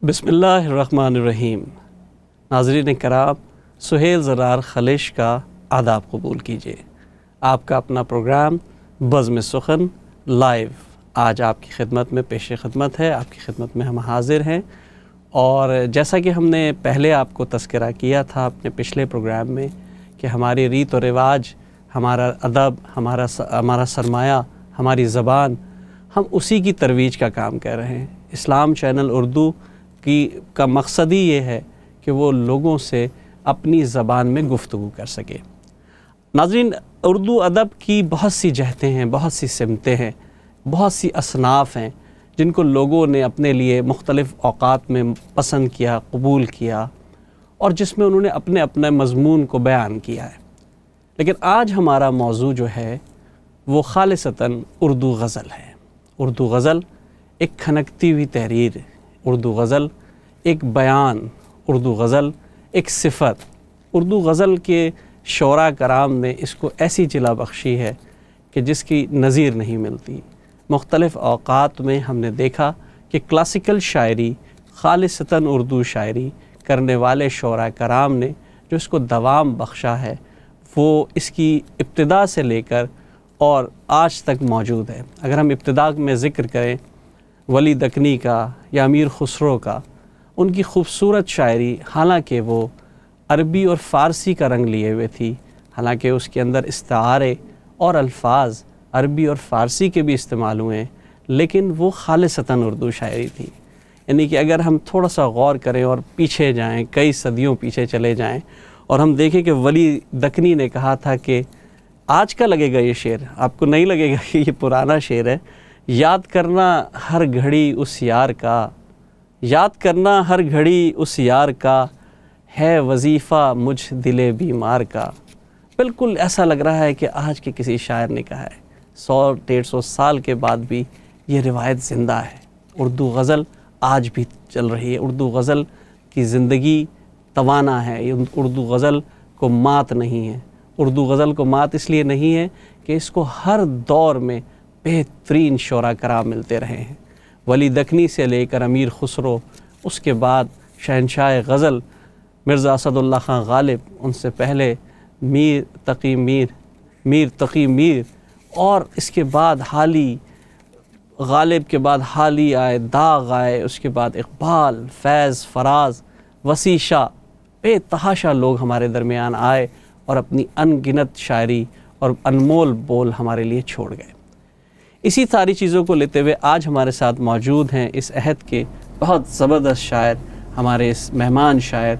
بسم اللہ الرحمن الرحیم۔ ناظرین کرام، سہیل زرار خلیش کا آداب قبول کیجیے۔ آپ کا اپنا پروگرام بزم سخن لائیو آج آپ کی خدمت میں پیش خدمت ہے، آپ کی خدمت میں ہم حاضر ہیں۔ اور جیسا کہ ہم نے پہلے آپ کو تذکرہ کیا تھا اپنے پچھلے پروگرام میں کہ ہماری ریت و رواج، ہمارا ادب، ہمارا سرمایہ، ہماری زبان، ہم اسی کی ترویج کا کام کر رہے ہیں۔ اسلام چینل اردو کا مقصد ہی یہ ہے کہ وہ لوگوں سے اپنی زبان میں گفتگو کر سکے۔ ناظرین، اردو ادب کی بہت سی جہتیں ہیں، بہت سی سمتیں ہیں، بہت سی اصناف ہیں جن کو لوگوں نے اپنے لیے مختلف اوقات میں پسند کیا، قبول کیا، اور جس میں انہوں نے اپنے اپنے مضمون کو بیان کیا ہے۔ لیکن آج ہمارا موضوع جو ہے وہ خالصتاً اردو غزل ہے۔ اردو غزل ایک کھنکتی ہوئی تحریر، اردو غزل ایک بیان، اردو غزل ایک صفت۔ اردو غزل کے شعراء کرام نے اس کو ایسی جلا بخشی ہے کہ جس کی نظیر نہیں ملتی۔ مختلف اوقات میں ہم نے دیکھا کہ کلاسیکل شاعری، خالصتاً اردو شاعری کرنے والے شعراء کرام نے جو اس کو دوام بخشا ہے وہ اس کی ابتدا سے لے کر اور آج تک موجود ہے۔ اگر ہم ابتدا میں ذکر کریں ولی دکنی کا یا امیر خسرو کا، ان کی خوبصورت شاعری، حالانکہ وہ عربی اور فارسی کا رنگ لیے ہوئے تھی، حالانکہ اس کے اندر استعارے اور الفاظ عربی اور فارسی کے بھی استعمال ہوئے، لیکن وہ خالصتاً اردو شاعری تھی۔ یعنی کہ اگر ہم تھوڑا سا غور کریں اور پیچھے جائیں، کئی صدیوں پیچھے چلے جائیں، اور ہم دیکھیں کہ ولی دکنی نے کہا تھا کہ آج کا لگے گا یہ شعر، آپ کو نہیں لگے گا کہ یہ پرانا شعر ہے، یاد کرنا ہر گھڑی اس یار کا، یاد کرنا ہر گھڑی اس یار کا، ہے وظیفہ مجھ دل بیمار کا۔ بالکل ایسا لگ رہا ہے کہ آج کے کسی شاعر نے کہا ہے۔ 100-150 سال کے بعد بھی یہ روایت زندہ ہے۔ اردو غزل آج بھی چل رہی ہے۔ اردو غزل کی زندگی توانا ہے۔ اردو غزل کو مات نہیں ہے۔ اردو غزل کو مات اس لیے نہیں ہے کہ اس کو ہر دور میں بہترین شعراء کرام ملتے رہے ہیں۔ ولی دکنی سے لے کر امیر خسرو، اس کے بعد شہنشاہ غزل مرزا اسد اللہ خان غالب، ان سے پہلے میر تقی میر، اور اس کے بعد حالی، غالب کے بعد حالی آئے، داغ آئے، اس کے بعد اقبال، فیض، فراز، وسیع شاہ، بے تحاشا لوگ ہمارے درمیان آئے اور اپنی ان گنت شاعری اور انمول بول ہمارے لیے چھوڑ گئے۔ اسی ساری چیزوں کو لیتے ہوئے آج ہمارے ساتھ موجود ہیں اس عہد کے بہت زبردست شاعر، ہمارے اس مہمان شاعر،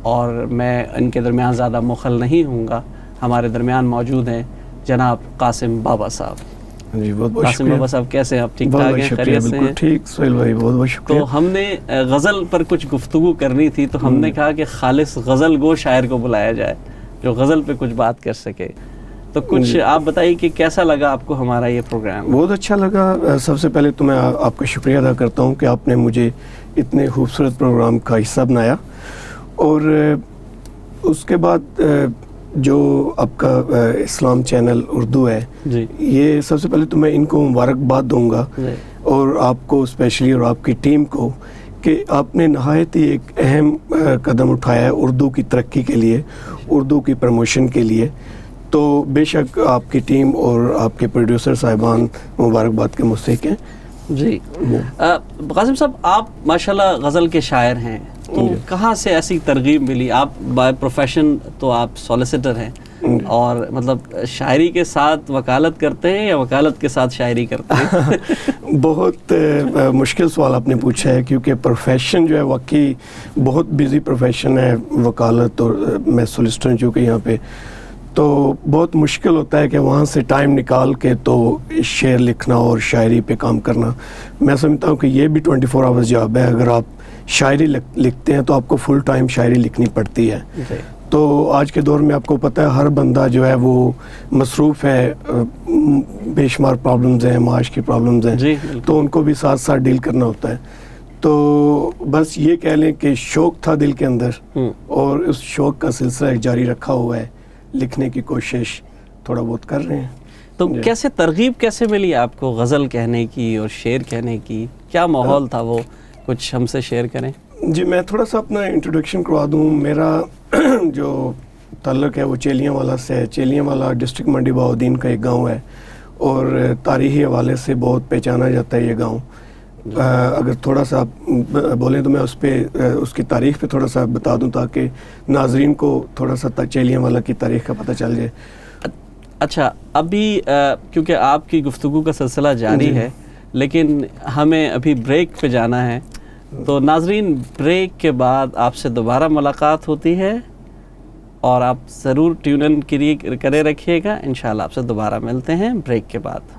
اور میں ان کے درمیان زیادہ مخل نہیں ہوں گا۔ ہمارے درمیان موجود ہیں جناب قاسم بابا صاحب۔ جی بہت بہت قاسم بابا صاحب کیسے ہیں آپ؟ ٹھیک ٹھاک ہیں؟ خیریت سے ہیں؟ ٹھیک سہیل بھائی، بہت بہت شکریہ۔ تو ہم نے غزل پر کچھ گفتگو کرنی تھی، تو ہم نے کہا کہ خالص غزل گو شاعر کو بلایا جائے جو غزل پہ کچھ بات کر سکے۔ تو کچھ آپ بتائیے کہ کیسا لگا آپ کو ہمارا یہ پروگرام؟ بہت اچھا لگا۔ سب سے پہلے تو میں آپ کا شکریہ ادا کرتا ہوں کہ آپ نے مجھے اتنے خوبصورت پروگرام کا حصہ بنایا، اور اس کے بعد جو آپ کا اسلام چینل اردو ہے، جی، یہ سب سے پہلے تو میں ان کو مبارکباد دوں گا، اور آپ کو اسپیشلی اور آپ کی ٹیم کو، کہ آپ نے نہایت ہی ایک اہم قدم اٹھایا ہے اردو کی ترقی کے لیے، اردو کی پروموشن کے لیے۔ تو بے شک آپ کی ٹیم اور آپ کے پروڈیوسر صاحبان مبارکباد کے مستحق ہیں۔ جی، قاسم صاحب، آپ ماشاءاللہ غزل کے شاعر ہیں، تو کہاں سے ایسی ترغیب ملی؟ آپ بائی پروفیشن تو آپ سولیسیٹر ہیں، اور مطلب شاعری کے ساتھ وکالت کرتے ہیں یا وکالت کے ساتھ شاعری کرتے ہیں؟ بہت مشکل سوال آپ نے پوچھا ہے، کیونکہ پروفیشن جو ہے واقعی بہت بیزی پروفیشن ہے، وکالت، اور میں سولیسیٹر ہوں چونکہ یہاں پہ، تو بہت مشکل ہوتا ہے کہ وہاں سے ٹائم نکال کے تو شعر لکھنا اور شاعری پہ کام کرنا۔ میں سمجھتا ہوں کہ یہ بھی 24 آورز جاب ہے۔ اگر آپ شاعری لکھتے ہیں تو آپ کو فل ٹائم شاعری لکھنی پڑتی ہے۔ تو آج کے دور میں آپ کو پتہ ہے ہر بندہ جو ہے وہ مصروف ہے، بے شمار پرابلمز ہیں، معاش کی پرابلمز ہیں، تو ان کو بھی ساتھ ساتھ ڈیل کرنا ہوتا ہے۔ تو بس یہ کہہ لیں کہ شوق تھا دل کے اندر، اور اس شوق کا سلسلہ جاری رکھا ہوا ہے، لکھنے کی کوشش تھوڑا بہت کر رہے ہیں۔ تو کیسے ترغیب کیسے ملی آپ کو غزل کہنے کی اور شعر کہنے کی؟ کیا ماحول تھا وہ کچھ ہم سے شیئر کریں. جی میں تھوڑا سا اپنا انٹروڈکشن کروا دوں. میرا جو تعلق ہے وہ چیلیاں والا سے ہے. چیلیاں والا ڈسٹرکٹ منڈی بہاؤالدین کا ایک گاؤں ہے اور تاریخی حوالے سے بہت پہچانا جاتا ہے یہ گاؤں. اگر تھوڑا سا آپ بولیں تو میں اس کی تاریخ پہ تھوڑا سا بتا دوں تاکہ ناظرین کو تھوڑا سا چیلیاں والا کی تاریخ کا پتہ چل جائے. اچھا ابھی کیونکہ آپ کی گفتگو کا سلسلہ جاری ہے لیکن ہمیں ابھی بریک پہ جانا ہے, تو ناظرین بریک کے بعد آپ سے دوبارہ ملاقات ہوتی ہے اور آپ ضرور ٹیون ان کرے رکھیے گا. انشاءاللہ آپ سے دوبارہ ملتے ہیں بریک کے بعد.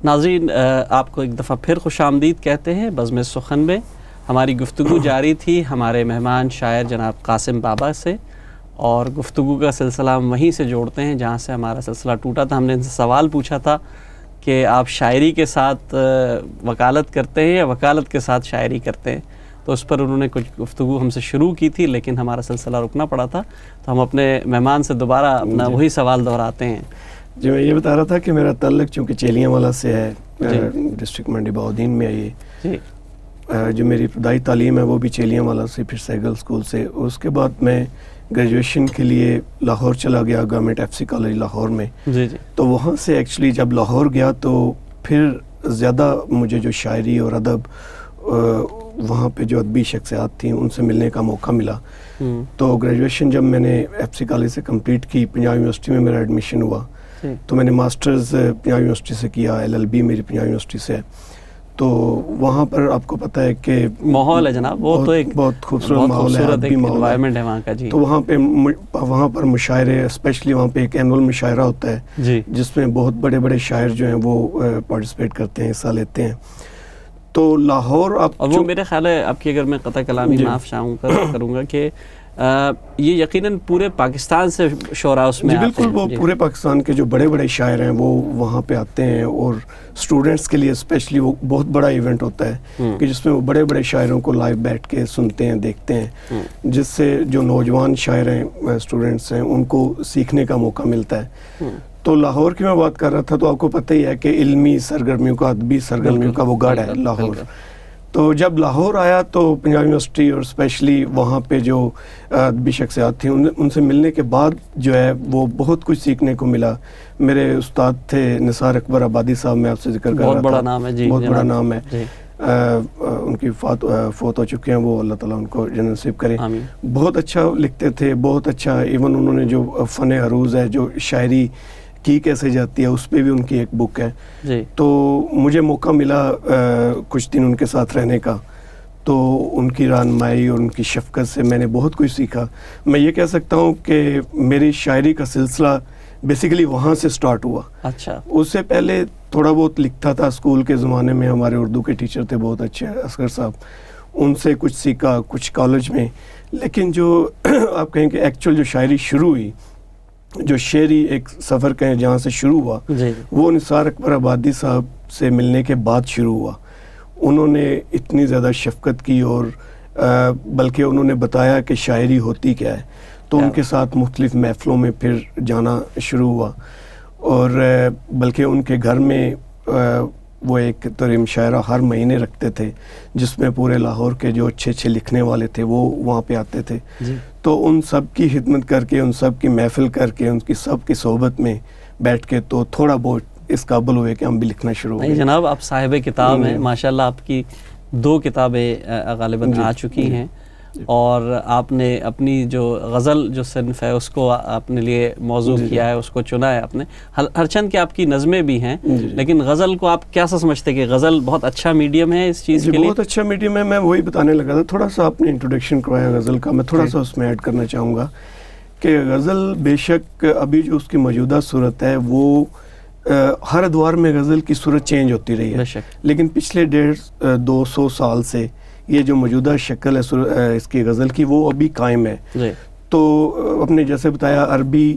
ناظرین آپ کو ایک دفعہ پھر خوش آمدید کہتے ہیں بزم سخن میں. ہماری گفتگو جاری تھی ہمارے مہمان شاعر جناب قاسم بابا سے, اور گفتگو کا سلسلہ ہم وہیں سے جوڑتے ہیں جہاں سے ہمارا سلسلہ ٹوٹا تھا. ہم نے ان سے سوال پوچھا تھا کہ آپ شاعری کے ساتھ وکالت کرتے ہیں یا وکالت کے ساتھ شاعری کرتے ہیں, تو اس پر انہوں نے کچھ گفتگو ہم سے شروع کی تھی لیکن ہمارا سلسلہ رکنا پڑا تھا, تو ہم اپنے مہمان سے دوبارہ اپنا وہی سوال دہراتے ہیں. جی میں یہ بتا رہا تھا کہ میرا تعلق چونکہ چیلیاں والا سے ہے, ڈسٹرکٹ منڈی بہاؤالدین میں ہے یہ. جو میری ابتدائی تعلیم ہے وہ بھی چیلیاں والا سے, پھر سیگل اسکول سے. اس کے بعد میں گریجویشن کے لیے لاہور چلا گیا, گورنمنٹ FC کالج لاہور میں. تو وہاں سے ایکچولی جب لاہور گیا تو پھر زیادہ مجھے جو شاعری اور ادب وہاں پہ جو ادبی شخصیات تھیں ان سے ملنے کا موقع ملا. تو گریجویشن جب میں نے FC کالج سے کمپلیٹ کی, پنجاب یونیورسٹی میں میرا ایڈمیشن ہوا, تو میں نے ماسٹرز پنجاب یونیورسٹی سے کیا, LLB میری پنجاب یونیورسٹی سے ہے. تو وہاں پر آپ کو پتہ ہے کہ ماحول ہے جناب, وہ تو ایک بہت خوبصورت ماحول ہے, ادبی ماحول ہے وہاں کا. جی تو وہاں پر مشاعرے, اسپیشلی وہاں پہ ایک اینول مشاعرہ ہوتا ہے جس میں بہت بڑے بڑے شاعر جو ہیں وہ پارٹیسپیٹ کرتے ہیں, حصہ لیتے ہیں. تو لاہور وہ میرے خیال ہے آپ کی, اگر میں قطع کلامی معاف کروں گا کہ یہ یقیناً پورے پاکستان سے شعراء اس میں آتے ہیں. بالکل, وہ پورے پاکستان کے جو بڑے بڑے شاعر ہیں وہ وہاں پہ آتے ہیں, اور اسٹوڈنٹس کے لیے اسپیشلی وہ بہت بڑا ایونٹ ہوتا ہے کہ جس میں وہ بڑے بڑے شاعروں کو لائیو بیٹھ کے سنتے ہیں, دیکھتے ہیں, جس سے جو نوجوان شاعر ہیں, اسٹوڈنٹس ہیں, ان کو سیکھنے کا موقع ملتا ہے. تو لاہور کی میں بات کر رہا تھا, تو آپ کو پتہ ہی ہے کہ علمی سرگرمیوں کا, ادبی سرگرمیوں کا وہ گڑھ ہے لاہور. تو جب لاہور آیا تو پنجاب یونیورسٹی اور اسپیشلی وہاں پہ جو ادبی شخصیات تھیں ان سے ملنے کے بعد جو ہے وہ بہت کچھ سیکھنے کو ملا. میرے استاد تھے نثار اکبر آبادی صاحب, میں آپ سے ذکر کر رہا تھا, بہت بڑا نام ہے. جی بہت بڑا نام ہے. ان کی فوت ہو چکے ہیں, وہ اللہ تعالیٰ ان کو جنت نصیب کرے. بہت اچھا لکھتے تھے, بہت اچھا. ایون انہوں نے جو فن عروض ہے, جو شاعری کی کیسے جاتی ہے, اس پہ بھی ان کی ایک بک ہے. تو مجھے موقع ملا کچھ دن ان کے ساتھ رہنے کا, تو ان کی رہنمائی اور ان کی شفقت سے میں نے بہت کچھ سیکھا. میں یہ کہہ سکتا ہوں کہ میری شاعری کا سلسلہ بیسیکلی وہاں سے سٹارٹ ہوا. اچھا, اس سے پہلے تھوڑا بہت لکھتا تھا اسکول کے زمانے میں. ہمارے اردو کے ٹیچر تھے بہت اچھے, اصغر صاحب, ان سے کچھ سیکھا, کچھ کالج میں. لیکن جو آپ کہیں کہ ایکچوئل جو شاعری شروع ہوئی, جو شعری ایک سفر کہیں جہاں سے شروع ہوا, وہ نثار اکبر آبادی صاحب سے ملنے کے بعد شروع ہوا. انہوں نے اتنی زیادہ شفقت کی, اور بلکہ انہوں نے بتایا کہ شاعری ہوتی کیا ہے. تو ان کے ساتھ مختلف محفلوں میں پھر جانا شروع ہوا, اور بلکہ ان کے گھر میں وہ ایک طرح مشاعرہ ہر مہینے رکھتے تھے جس میں پورے لاہور کے جو اچھے اچھے لکھنے والے تھے وہ وہاں پہ آتے تھے. تو ان سب کی خدمت کر کے, ان سب کی محفل کر کے, ان کی سب کی صحبت میں بیٹھ کے تو تھوڑا بہت اس قابل ہوئے کہ ہم بھی لکھنا شروع ہوئے. جناب آپ صاحب کتاب ہیں ماشاءاللہ, آپ کی 2 کتابیں غالباً آ چکی ہیں, اور آپ نے اپنی جو غزل جو صنف ہے اس کو اپنے لیے موضوع کیا ہے, اس کو چنا ہے آپ نے. ہرچند کہ آپ کی نظمیں بھی ہیں, لیکن غزل کو آپ کیسا سمجھتے کہ غزل بہت اچھا میڈیم ہے اس چیز کے لیے؟ بہت اچھا میڈیم ہے. میں وہی بتانے لگا تھا, تھوڑا سا آپ نے انٹروڈکشن کروایا غزل کا, میں تھوڑا سا اس میں ایڈ کرنا چاہوں گا کہ غزل بے شک ابھی جو اس کی موجودہ صورت ہے وہ ہر ادوار میں غزل کی صورت چینج ہوتی رہی ہے, لیکن پچھلے 150-200 سال سے یہ جو موجودہ شکل ہے اس کی غزل کی وہ ابھی قائم ہے. تو اپنے جیسے بتایا عربی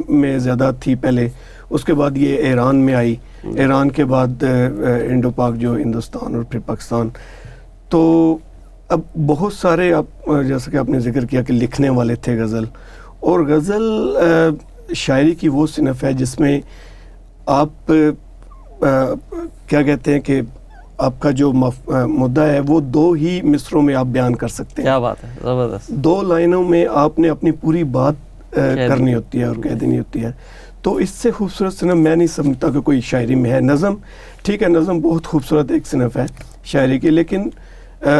میں زیادہ تھی پہلے, اس کے بعد یہ ایران میں آئی، ایران کے بعد انڈو پاک جو ہندوستان اور پھر پاکستان. تو اب بہت سارے جیسا کہ آپ نے ذکر کیا کہ لکھنے والے تھے غزل، اور غزل شاعری کی وہ صنف ہے جس میں آپ کیا کہتے ہیں کہ آپ کا جو مدعا ہے وہ 2 ہی مصروں میں آپ بیان کر سکتے ہیں. کیا بات ہے، زبردست. 2 لائنوں میں آپ نے اپنی پوری بات کرنی ہوتی ہے اور کہہ دینی ہوتی ہے. تو اس سے خوبصورت صنف میں نہیں سمجھتا کہ کوئی شاعری میں ہے. نظم ٹھیک ہے، نظم بہت خوبصورت ایک صنف ہے شاعری کی، لیکن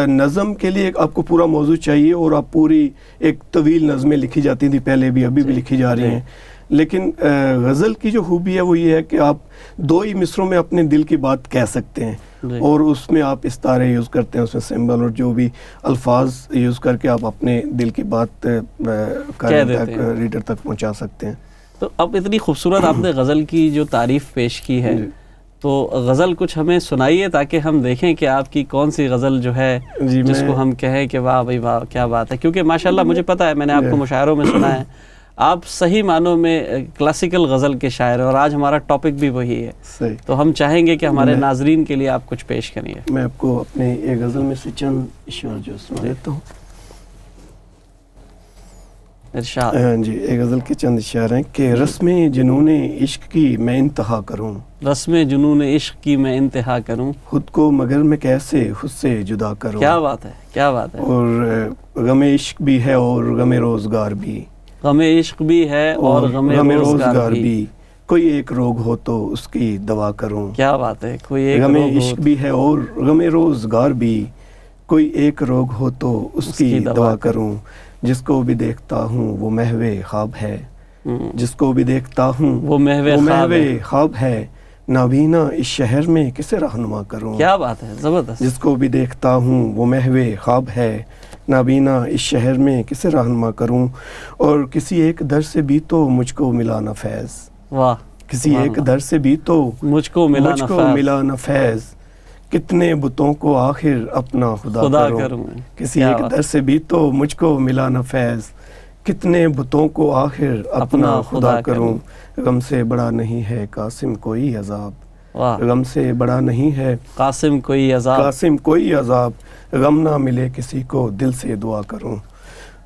نظم کے لیے آپ کو پورا موضوع چاہیے، اور آپ پوری ایک طویل نظمیں لکھی جاتی تھیں پہلے بھی، ابھی بھی لکھی جا رہی ہیں. لیکن غزل کی جو خوبی ہے وہ یہ ہے کہ آپ 2 ہی مصروں میں اپنے دل کی بات کہہ سکتے ہیں، اور اس میں آپ استعارے یوز کرتے ہیں، اس میں سمبل اور جو بھی الفاظ یوز کر کے آپ اپنے دل کی بات ریڈر تک پہنچا سکتے ہیں. تو اب اتنی خوبصورت آپ نے غزل کی جو تعریف پیش کی ہے، تو غزل کچھ ہمیں سنائیے تاکہ ہم دیکھیں کہ آپ کی کون سی غزل جو ہے جس کو ہم کہیں کہ واہ بھائی واہ کیا بات ہے. کیونکہ ماشاءاللہ مجھے پتہ ہے، میں نے آپ کو مشاعروں میں سنا ہے، آپ صحیح معنوں میں کلاسیکل غزل کے شاعر ہیں، اور آج ہمارا ٹاپک بھی وہی ہے. صحیح. تو ہم چاہیں گے کہ ہمارے ناظرین کے لیے آپ کچھ پیش کریے. میں آپ کو اپنے ایک غزل میں سے چند اشعار جو سنا دیتا ہوں. ارشاد. جی، ایک غزل کے چند اشعار ہیں کہ رسم جنون عشق کی میں انتہا کروں، رسم جنون عشق کی میں انتہا کروں، خود کو مگر میں کیسے خود سے جدا کروں. کیا بات ہے، کیا بات ہے. اور غم عشق بھی ہے اور غم روزگار بھی، غم عشق بھی ہے اور غم روزگار بھی، کوئی ایک روگ ہو تو اس کی دوا کروں. کیا بات ہے. کوئی ایک غم عشق بھی ہے اور غم روزگار بھی، کوئی ایک روگ ہو تو اس کی دوا کروں. جس کو بھی دیکھتا ہوں وہ محو خواب ہے، جس کو بھی دیکھتا ہوں وہ محو خواب ہے، نابینا اس شہر میں کسے رہنما کروں. کیا بات ہے، زبردست. جس کو بھی دیکھتا ہوں وہ محو خواب ہے، نابینا اس شہر میں کسے رہنما کروں. اور کسی ایک در سے بھی تو مجھ کو ملا نہ فیض. واہ. کسی ایک در سے بھی تو مجھ کو ملا نہ فیض، کتنے بتوں کو آخر اپنا خدا کروں. کسی ایک در سے بھی تو مجھ کو ملا نہ فیض، کتنے بتوں کو آخر اپنا خدا کروں. غم سے بڑا نہیں ہے قاسم کوئی عذاب، غم سے بڑا نہیں ہے قاسم کوئی عذاب، غم نہ ملے کسی کو دل سے دعا کروں.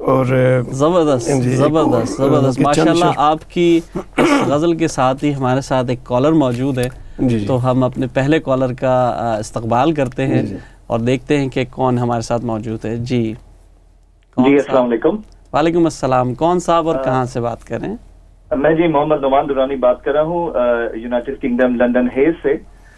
اور زبردست زبردست زبردست. ماشاءاللہ آپ کی اس غزل کے ساتھ ہی ہمارے ساتھ ایک کالر موجود ہے. تو ہم اپنے پہلے کالر کا استقبال کرتے ہیں اور دیکھتے ہیں کہ کون ہمارے ساتھ موجود ہے. جی السلام علیکم. وعلیکم السلام. کون صاحب اور کہاں سے بات کر رہے ہیں؟ میں جی محمد نعمان درانی بات کر رہا ہوں یونائٹڈ کنگڈم لندن ہیز سے.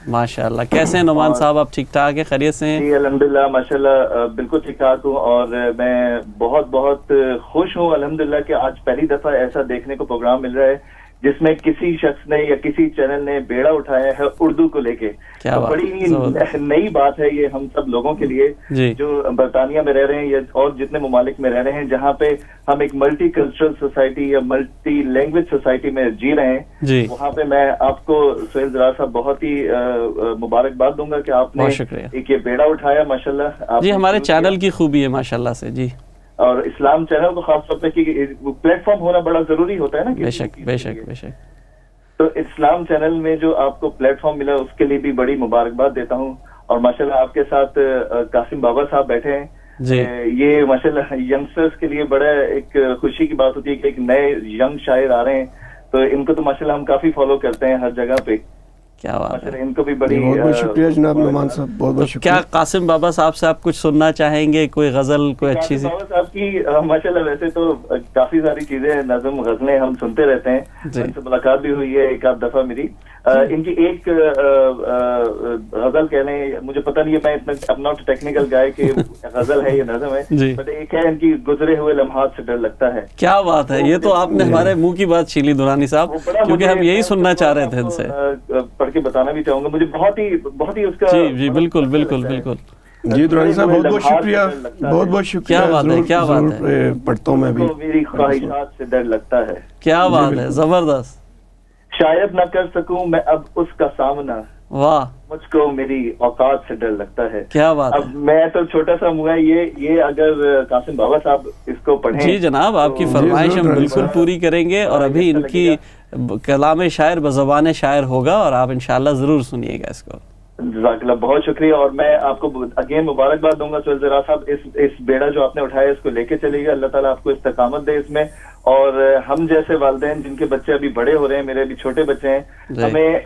ماشاءاللہ. کیسے ہیں نعمان صاحب، آپ ٹھیک ٹھاک ہیں، خیریت سے ہیں؟ جی الحمدللہ ماشاءاللہ بالکل ٹھیک ٹھاک ہوں، اور میں بہت بہت خوش ہوں الحمدللہ کہ آج پہلی دفعہ ایسا دیکھنے کو پروگرام مل رہا ہے جس میں کسی شخص نے یا کسی چینل نے بیڑا اٹھایا ہے اردو کو لے کے. بڑی نئی بات ہے یہ ہم سب لوگوں کے لیے جو برطانیہ میں رہ رہے ہیں اور جتنے ممالک میں رہ رہے ہیں جہاں پہ ہم ایک ملٹی کلچرل سوسائٹی یا ملٹی لینگویج سوسائٹی میں جی رہے ہیں. وہاں پہ میں آپ کو سہیل زرار صاحب بہت ہی مبارکباد دوں گا کہ آپ نے ایک یہ بیڑا اٹھایا ماشاءاللہ. جی ہمارے چینل کی خوبی ہے ماشاءاللہ سے. جی اور اسلام چینل کو خاص طور پہ پلیٹ فارم ہونا بڑا ضروری ہوتا ہے نا. بے شک بے شک بے شک. تو اسلام چینل میں جو آپ کو پلیٹ فارم ملا اس کے لیے بھی بڑی مبارکباد دیتا ہوں. اور ماشاءاللہ آپ کے ساتھ قاسم بابا صاحب بیٹھے ہیں. یہ ماشاءاللہ ینگسٹرز کے لیے بڑا ایک خوشی کی بات ہوتی ہے کہ ایک نئے ینگ شاعر آ رہے ہیں، تو ان کو تو ماشاءاللہ ہم کافی فالو کرتے ہیں ہر جگہ پہ. کیا بات ہے. ان کو بھی بڑی بہت شکریہ جناب نعمان صاحب، بہت بہت شکریہ. کیا قاسم بابا صاحب سے آپ کچھ سننا چاہیں گے، کوئی غزل کوئی اچھی سی؟ بابا صاحب کی ماشاءاللہ ویسے تو کافی ساری چیزیں نظم غزلیں ہم سنتے رہتے ہیں، ان سے ملاقات بھی ہوئی ہے ایک آدھ دفعہ میری. ان کی ایک غزل کہہ لیں، مجھے پتہ نہیں ہے، میں اتنا اپنا ٹیکنیکل گائے کہ غزل ہے یہ نظم ہے، بٹ ایک ہے ان کی گزرے ہوئے لمحات سے ڈر لگتا ہے. کیا بات ہے. یہ تو آپ نے ہمارے منہ کی بات چھیلی درانی صاحب، کیونکہ ہم یہی سننا چاہ رہے تھے ان سے. پڑھ کے بتانا بھی چاہوں گا، مجھے بہت ہی اس کا. جی بالکل بالکل بالکل. جی درانی صاحب بہت بہت شکریہ، بہت بہت شکریہ. کیا بات ہے، کیا بات ہے. پڑھتا ہوں میں بھی. میری خواہشات سے ڈر لگتا ہے. کیا بات ہے، زبردست. شاید نہ کر سکوں میں اب اس کا سامنا، واہ، مجھ کو میری اوقات سے ڈر لگتا ہے. کیا بات ہے. اب میں تو چھوٹا سا منہ ہے، یہ اگر قاسم بابا صاحب اس کو پڑھیں. جی جناب، آپ کی فرمائش ہم بالکل پوری کریں گے. اور ابھی ان کی کلام شاعر بزبان شاعر ہوگا اور آپ انشاءاللہ ضرور سنیے گا اس کو. جزاک اللہ، بہت شکریہ. اور میں آپ کو اگین مبارکباد دوں گا سہیل زرار صاحب، اس بیڑا جو آپ نے اٹھایا اس کو لے کے چلیے گا. اللہ تعالیٰ آپ کو استقامت دے اس میں. اور ہم جیسے والدین جن کے بچے ابھی بڑے ہو رہے ہیں، میرے ابھی چھوٹے بچے ہیں،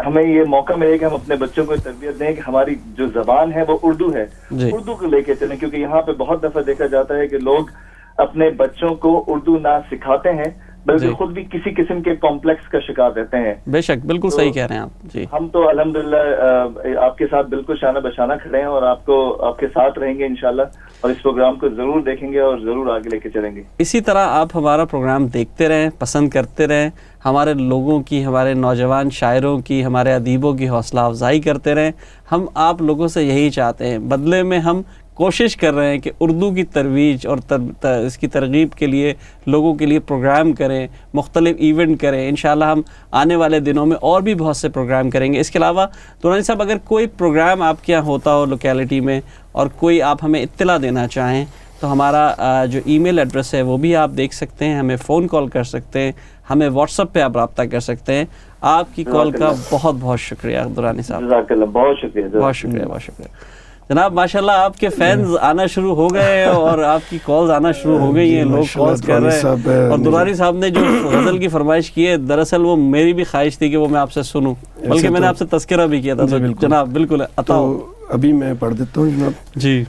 ہمیں یہ موقع ملے کہ ہم اپنے بچوں کو تربیت دیں کہ ہماری جو زبان ہے وہ اردو ہے، اردو کو لے کے چلیں. کیونکہ یہاں پہ بہت دفعہ دیکھا جاتا ہے کہ لوگ اپنے بچوں کو اردو نہ سکھاتے ہیں بلکہ خود بھی کسی قسم کے کمپلیکس کا شکار رہتے ہیں. بے شک، بالکل صحیح کہہ رہے ہیں آپ. جی ہم تو الحمدللہ آپ کے ساتھ بالکل شانہ بشانہ کھڑے ہیں اور آپ کے ساتھ رہیں گے انشاءاللہ، اور اس پروگرام کو ضرور دیکھیں گے اور ضرور آگے لے کے چلیں گے. اسی طرح آپ ہمارا پروگرام دیکھتے رہیں، پسند کرتے رہیں، ہمارے لوگوں کی، ہمارے نوجوان شاعروں کی، ہمارے ادیبوں کی حوصلہ افزائی کرتے رہیں. ہم آپ لوگوں سے یہی چاہتے ہیں. بدلے میں ہم کوشش کر رہے ہیں کہ اردو کی ترویج اور اس کی ترغیب کے لیے لوگوں کے لیے پروگرام کریں، مختلف ایونٹ کریں. انشاءاللہ ہم آنے والے دنوں میں اور بھی بہت سے پروگرام کریں گے. اس کے علاوہ درانی صاحب، اگر کوئی پروگرام آپ کے یہاں ہوتا ہو لوکیلٹی میں اور کوئی آپ ہمیں اطلاع دینا چاہیں تو ہمارا جو ای میل ایڈریس ہے وہ بھی آپ دیکھ سکتے ہیں. ہمیں فون کال کر سکتے ہیں، ہمیں واٹس ایپ پہ آپ رابطہ کر سکتے ہیں. آپ کی کال کا بہت بہت شکریہ درانی صاحب. جزاک اللہ، بہت شکریہ. بہت شکریہ، بہت شکریہ جناب. ماشاءاللہ آپ کے فینز آنا شروع ہو گئے ہیں اور آپ کی کالز آنا شروع ہو گئی ہیں. لوگ کالز کر رہے ہیں. اور درانی صاحب نے جو غزل کی فرمائش کی ہے، دراصل وہ میری بھی خواہش تھی کہ وہ میں آپ سے سنوں، بلکہ میں نے آپ سے تذکرہ بھی کیا تھا. تو جناب بالکل عطا ہو. ابھی میں پڑھ دیتا ہوں جناب. جی.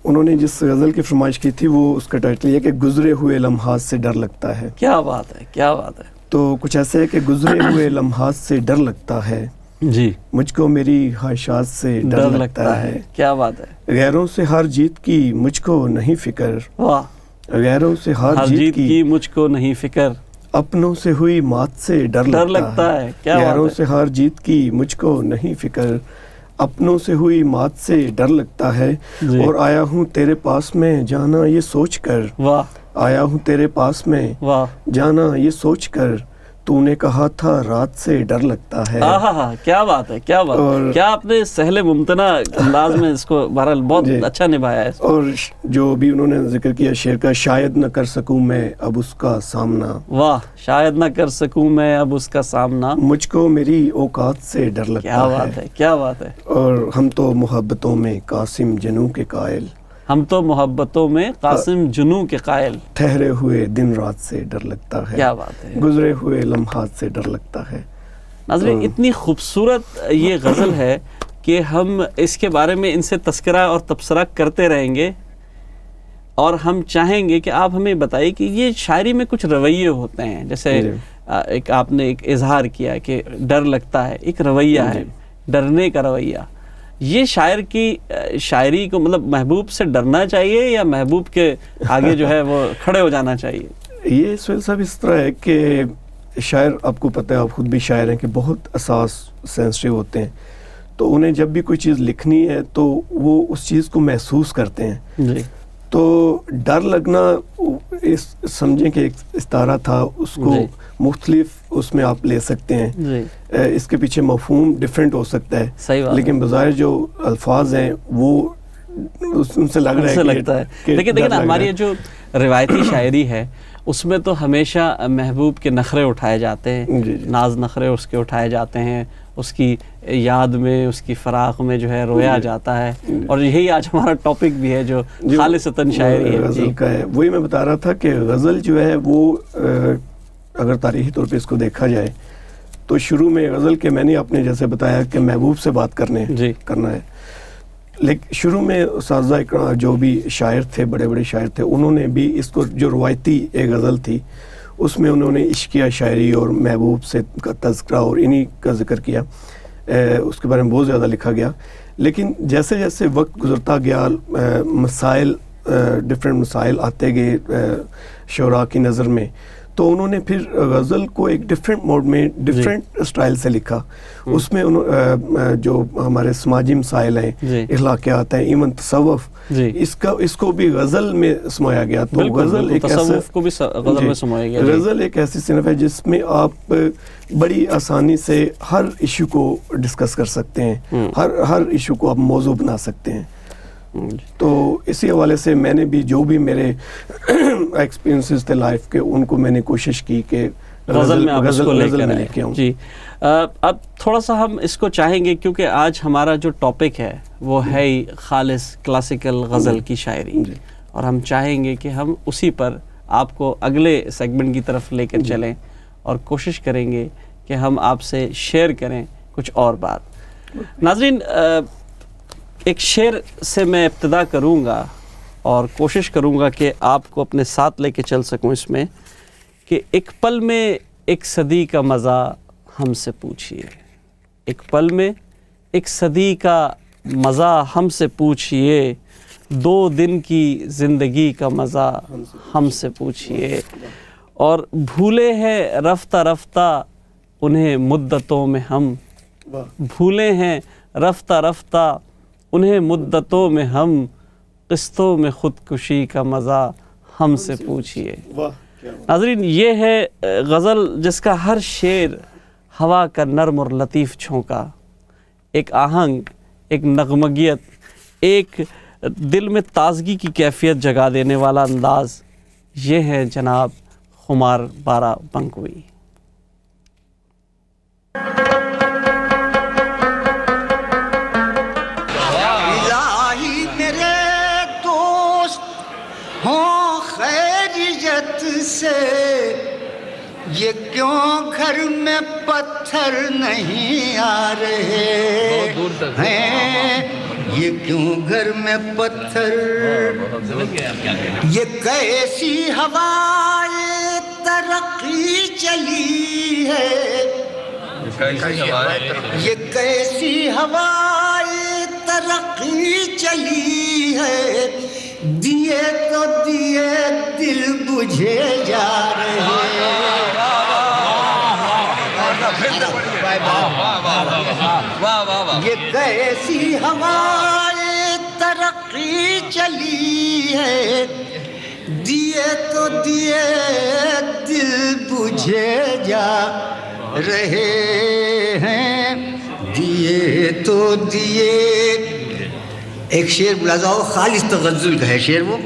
انہوں نے جس غزل کی فرمائش کی تھی وہ اس کا ٹائٹل یہ کہ گزرے ہوئے لمحات سے ڈر لگتا ہے. کیا بات ہے، کیا بات ہے. تو کچھ ایسے ہے کہ گزرے ہوئے لمحات سے ڈر لگتا ہے، جی مجھ کو میری خواہشات سے ڈر لگتا ہے. کیا بات ہے. غیروں سے ہار جیت کی مجھ کو نہیں فکر، واہ. غیروں سے ہار جیت کی مجھ کو نہیں فکر، اپنوں سے ہوئی مات سے ڈر لگتا ہے. کیا بات ہے. غیروں سے ہار جیت کی مجھ کو نہیں فکر، اپنوں سے ہوئی مات سے ڈر لگتا ہے. اور آیا ہوں تیرے پاس میں جانا یہ سوچ کر، واہ. آیا ہوں تیرے پاس میں واہ. جانا یہ سوچ کر، تو نے کہا تھا رات سے ڈر لگتا ہے. کیا بات ہے، کیا بات ہے. کیا آپ نے سہل ممتنع انداز میں اس کو بہرحال بہت اچھا نبھایا ہے. اور جو بھی انہوں نے ذکر کیا شعر کا، شاید نہ کر سکوں میں اب اس کا سامنا. واہ. شاید نہ کر سکوں میں اب اس کا سامنا، مجھ کو میری اوقات سے ڈر لگتا ہے. کیا بات ہے، کیا بات ہے. اور ہم تو محبتوں میں قاسم جنوں کے قائل، ہم تو محبتوں میں قاسم جنوں کے قائل، ٹھہرے ہوئے دن رات سے ڈر لگتا ہے. کیا بات ہے. گزرے ہوئے لمحات سے ڈر لگتا ہے. ناظرین، اتنی خوبصورت یہ غزل ہے کہ ہم اس کے بارے میں ان سے تذکرہ اور تبصرہ کرتے رہیں گے، اور ہم چاہیں گے کہ آپ ہمیں بتائیے کہ یہ شاعری میں کچھ رویے ہوتے ہیں. جیسے ایک آپ نے ایک اظہار کیا کہ ڈر لگتا ہے، ایک رویہ ہے، ڈرنے کا رویہ. یہ شاعر کی شاعری کو مطلب محبوب سے ڈرنا چاہیے یا محبوب کے آگے جو ہے وہ کھڑے ہو جانا چاہیے؟ یہ سہیل صاحب اس طرح ہے کہ شاعر، آپ کو پتہ ہے، آپ خود بھی شاعر ہیں، کہ بہت حساس سینسٹیو ہوتے ہیں. تو انہیں جب بھی کوئی چیز لکھنی ہے تو وہ اس چیز کو محسوس کرتے ہیں. جی. تو ڈر لگنا سمجھیں کہ ایک استعارہ تھا، اس کو مختلف اس میں آپ لے سکتے ہیں. اس کے پیچھے مفہوم ڈیفرنٹ ہو سکتا ہے. صحیح بات. لیکن بظاہر جو الفاظ ہیں وہ ان سے لگ رہا ہے لگتا ہے. دیکھیں نا، ہماری جو روایتی شاعری ہے اس میں تو ہمیشہ محبوب کے نخرے اٹھائے جاتے ہیں. ناز نخرے اس کے اٹھائے جاتے ہیں، اس کی یاد میں، اس کی فراق میں جو ہے رویا جاتا ہے. اور یہی آج ہمارا ٹاپک بھی ہے جو خالصتاً شاعری ہے. غزل کا ہے. وہی میں بتا رہا تھا کہ غزل جو ہے وہ اگر تاریخی طور پہ اس کو دیکھا جائے تو شروع میں غزل کے، میں نے آپ نے جیسے بتایا کہ محبوب سے بات کرنا ہے، لیکن شروع میں اساتذہ اکرام جو بھی شاعر تھے، بڑے بڑے شاعر تھے، انہوں نے بھی اس کو، جو روایتی ایک غزل تھی اس میں انہوں نے عشقیہ شاعری اور محبوب سے کا تذکرہ اور انہی کا ذکر کیا. اس کے بارے میں بہت زیادہ لکھا گیا. لیکن جیسے جیسے وقت گزرتا گیا، مسائل، ڈفرینٹ مسائل آتے گئے شعراء کی نظر میں، تو انہوں نے پھر غزل کو ایک ڈفرینٹ موڈ میں، ڈفرینٹ اسٹائل سے لکھا. اس میں جو ہمارے سماجی مسائل ہیں، اخلاقیات ہیں، ایون تصوف، اس کو بھی غزل میں سمایا گیا. تو غزل ایک ایسی صنف ہے جس میں آپ بڑی آسانی سے ہر ایشو کو ڈسکس کر سکتے ہیں، ہر ایشو کو آپ موضوع بنا سکتے ہیں. تو اسی حوالے سے میں نے بھی جو بھی میرے ایکسپیرینسز تھے لائف کے، ان کو میں نے کوشش کی کہ غزل میں آپ اس کو لے غزل کر میں آئے. لے کے آؤں. جی اب تھوڑا سا ہم اس کو چاہیں گے کیونکہ آج ہمارا جو ٹاپک ہے وہ ہے ہی خالص کلاسیکل غزل کی شاعری, اور ہم چاہیں گے کہ ہم اسی پر آپ کو اگلے سیگمنٹ کی طرف لے کر چلیں اور کوشش کریں گے کہ ہم آپ سے شیئر کریں کچھ اور بات. ناظرین ایک شعر سے میں ابتدا کروں گا اور کوشش کروں گا کہ آپ کو اپنے ساتھ لے کے چل سکوں اس میں, کہ ایک پل میں ایک صدی کا مزہ ہم سے پوچھئے, ایک پل میں ایک صدی کا مزہ ہم سے پوچھئے, 2 دن کی زندگی کا مزہ ہم سے پوچھئے, اور بھولے ہیں رفتہ رفتہ انہیں مدتوں میں ہم, بھولے ہیں رفتہ رفتہ انہیں مدتوں میں ہم, قسطوں میں خودکشی کا مزہ ہم سے پوچھئے. ناظرین یہ ہے غزل جس کا ہر شعر ہوا کا نرم اور لطیف جھونکا, ایک آہنگ, ایک نغمگیت, ایک دل میں تازگی کی کیفیت جگا دینے والا انداز, یہ ہے جناب خمار بارہ بنکوئی. الہی میرے دوست ہوں خیریت سے, یہ کیوں گھر میں پتھر نہیں آ رہے ہیں, یہ کیوں گھر میں پتھر, یہ کیسی ہوائے ترقی چلی ہے, یہ کیسی ہوائے ترقی چلی ہے, دیے تو دیے دل بجھے جا رہے ہیں. یہ کیسی ہوائے ترقی چلی ہے, دیے تو دیے دل بجھے جا رہے ہیں, دیے تو دیے. ایک شعر بلازاؤ خالص تغزل کا ہے شعر وہ,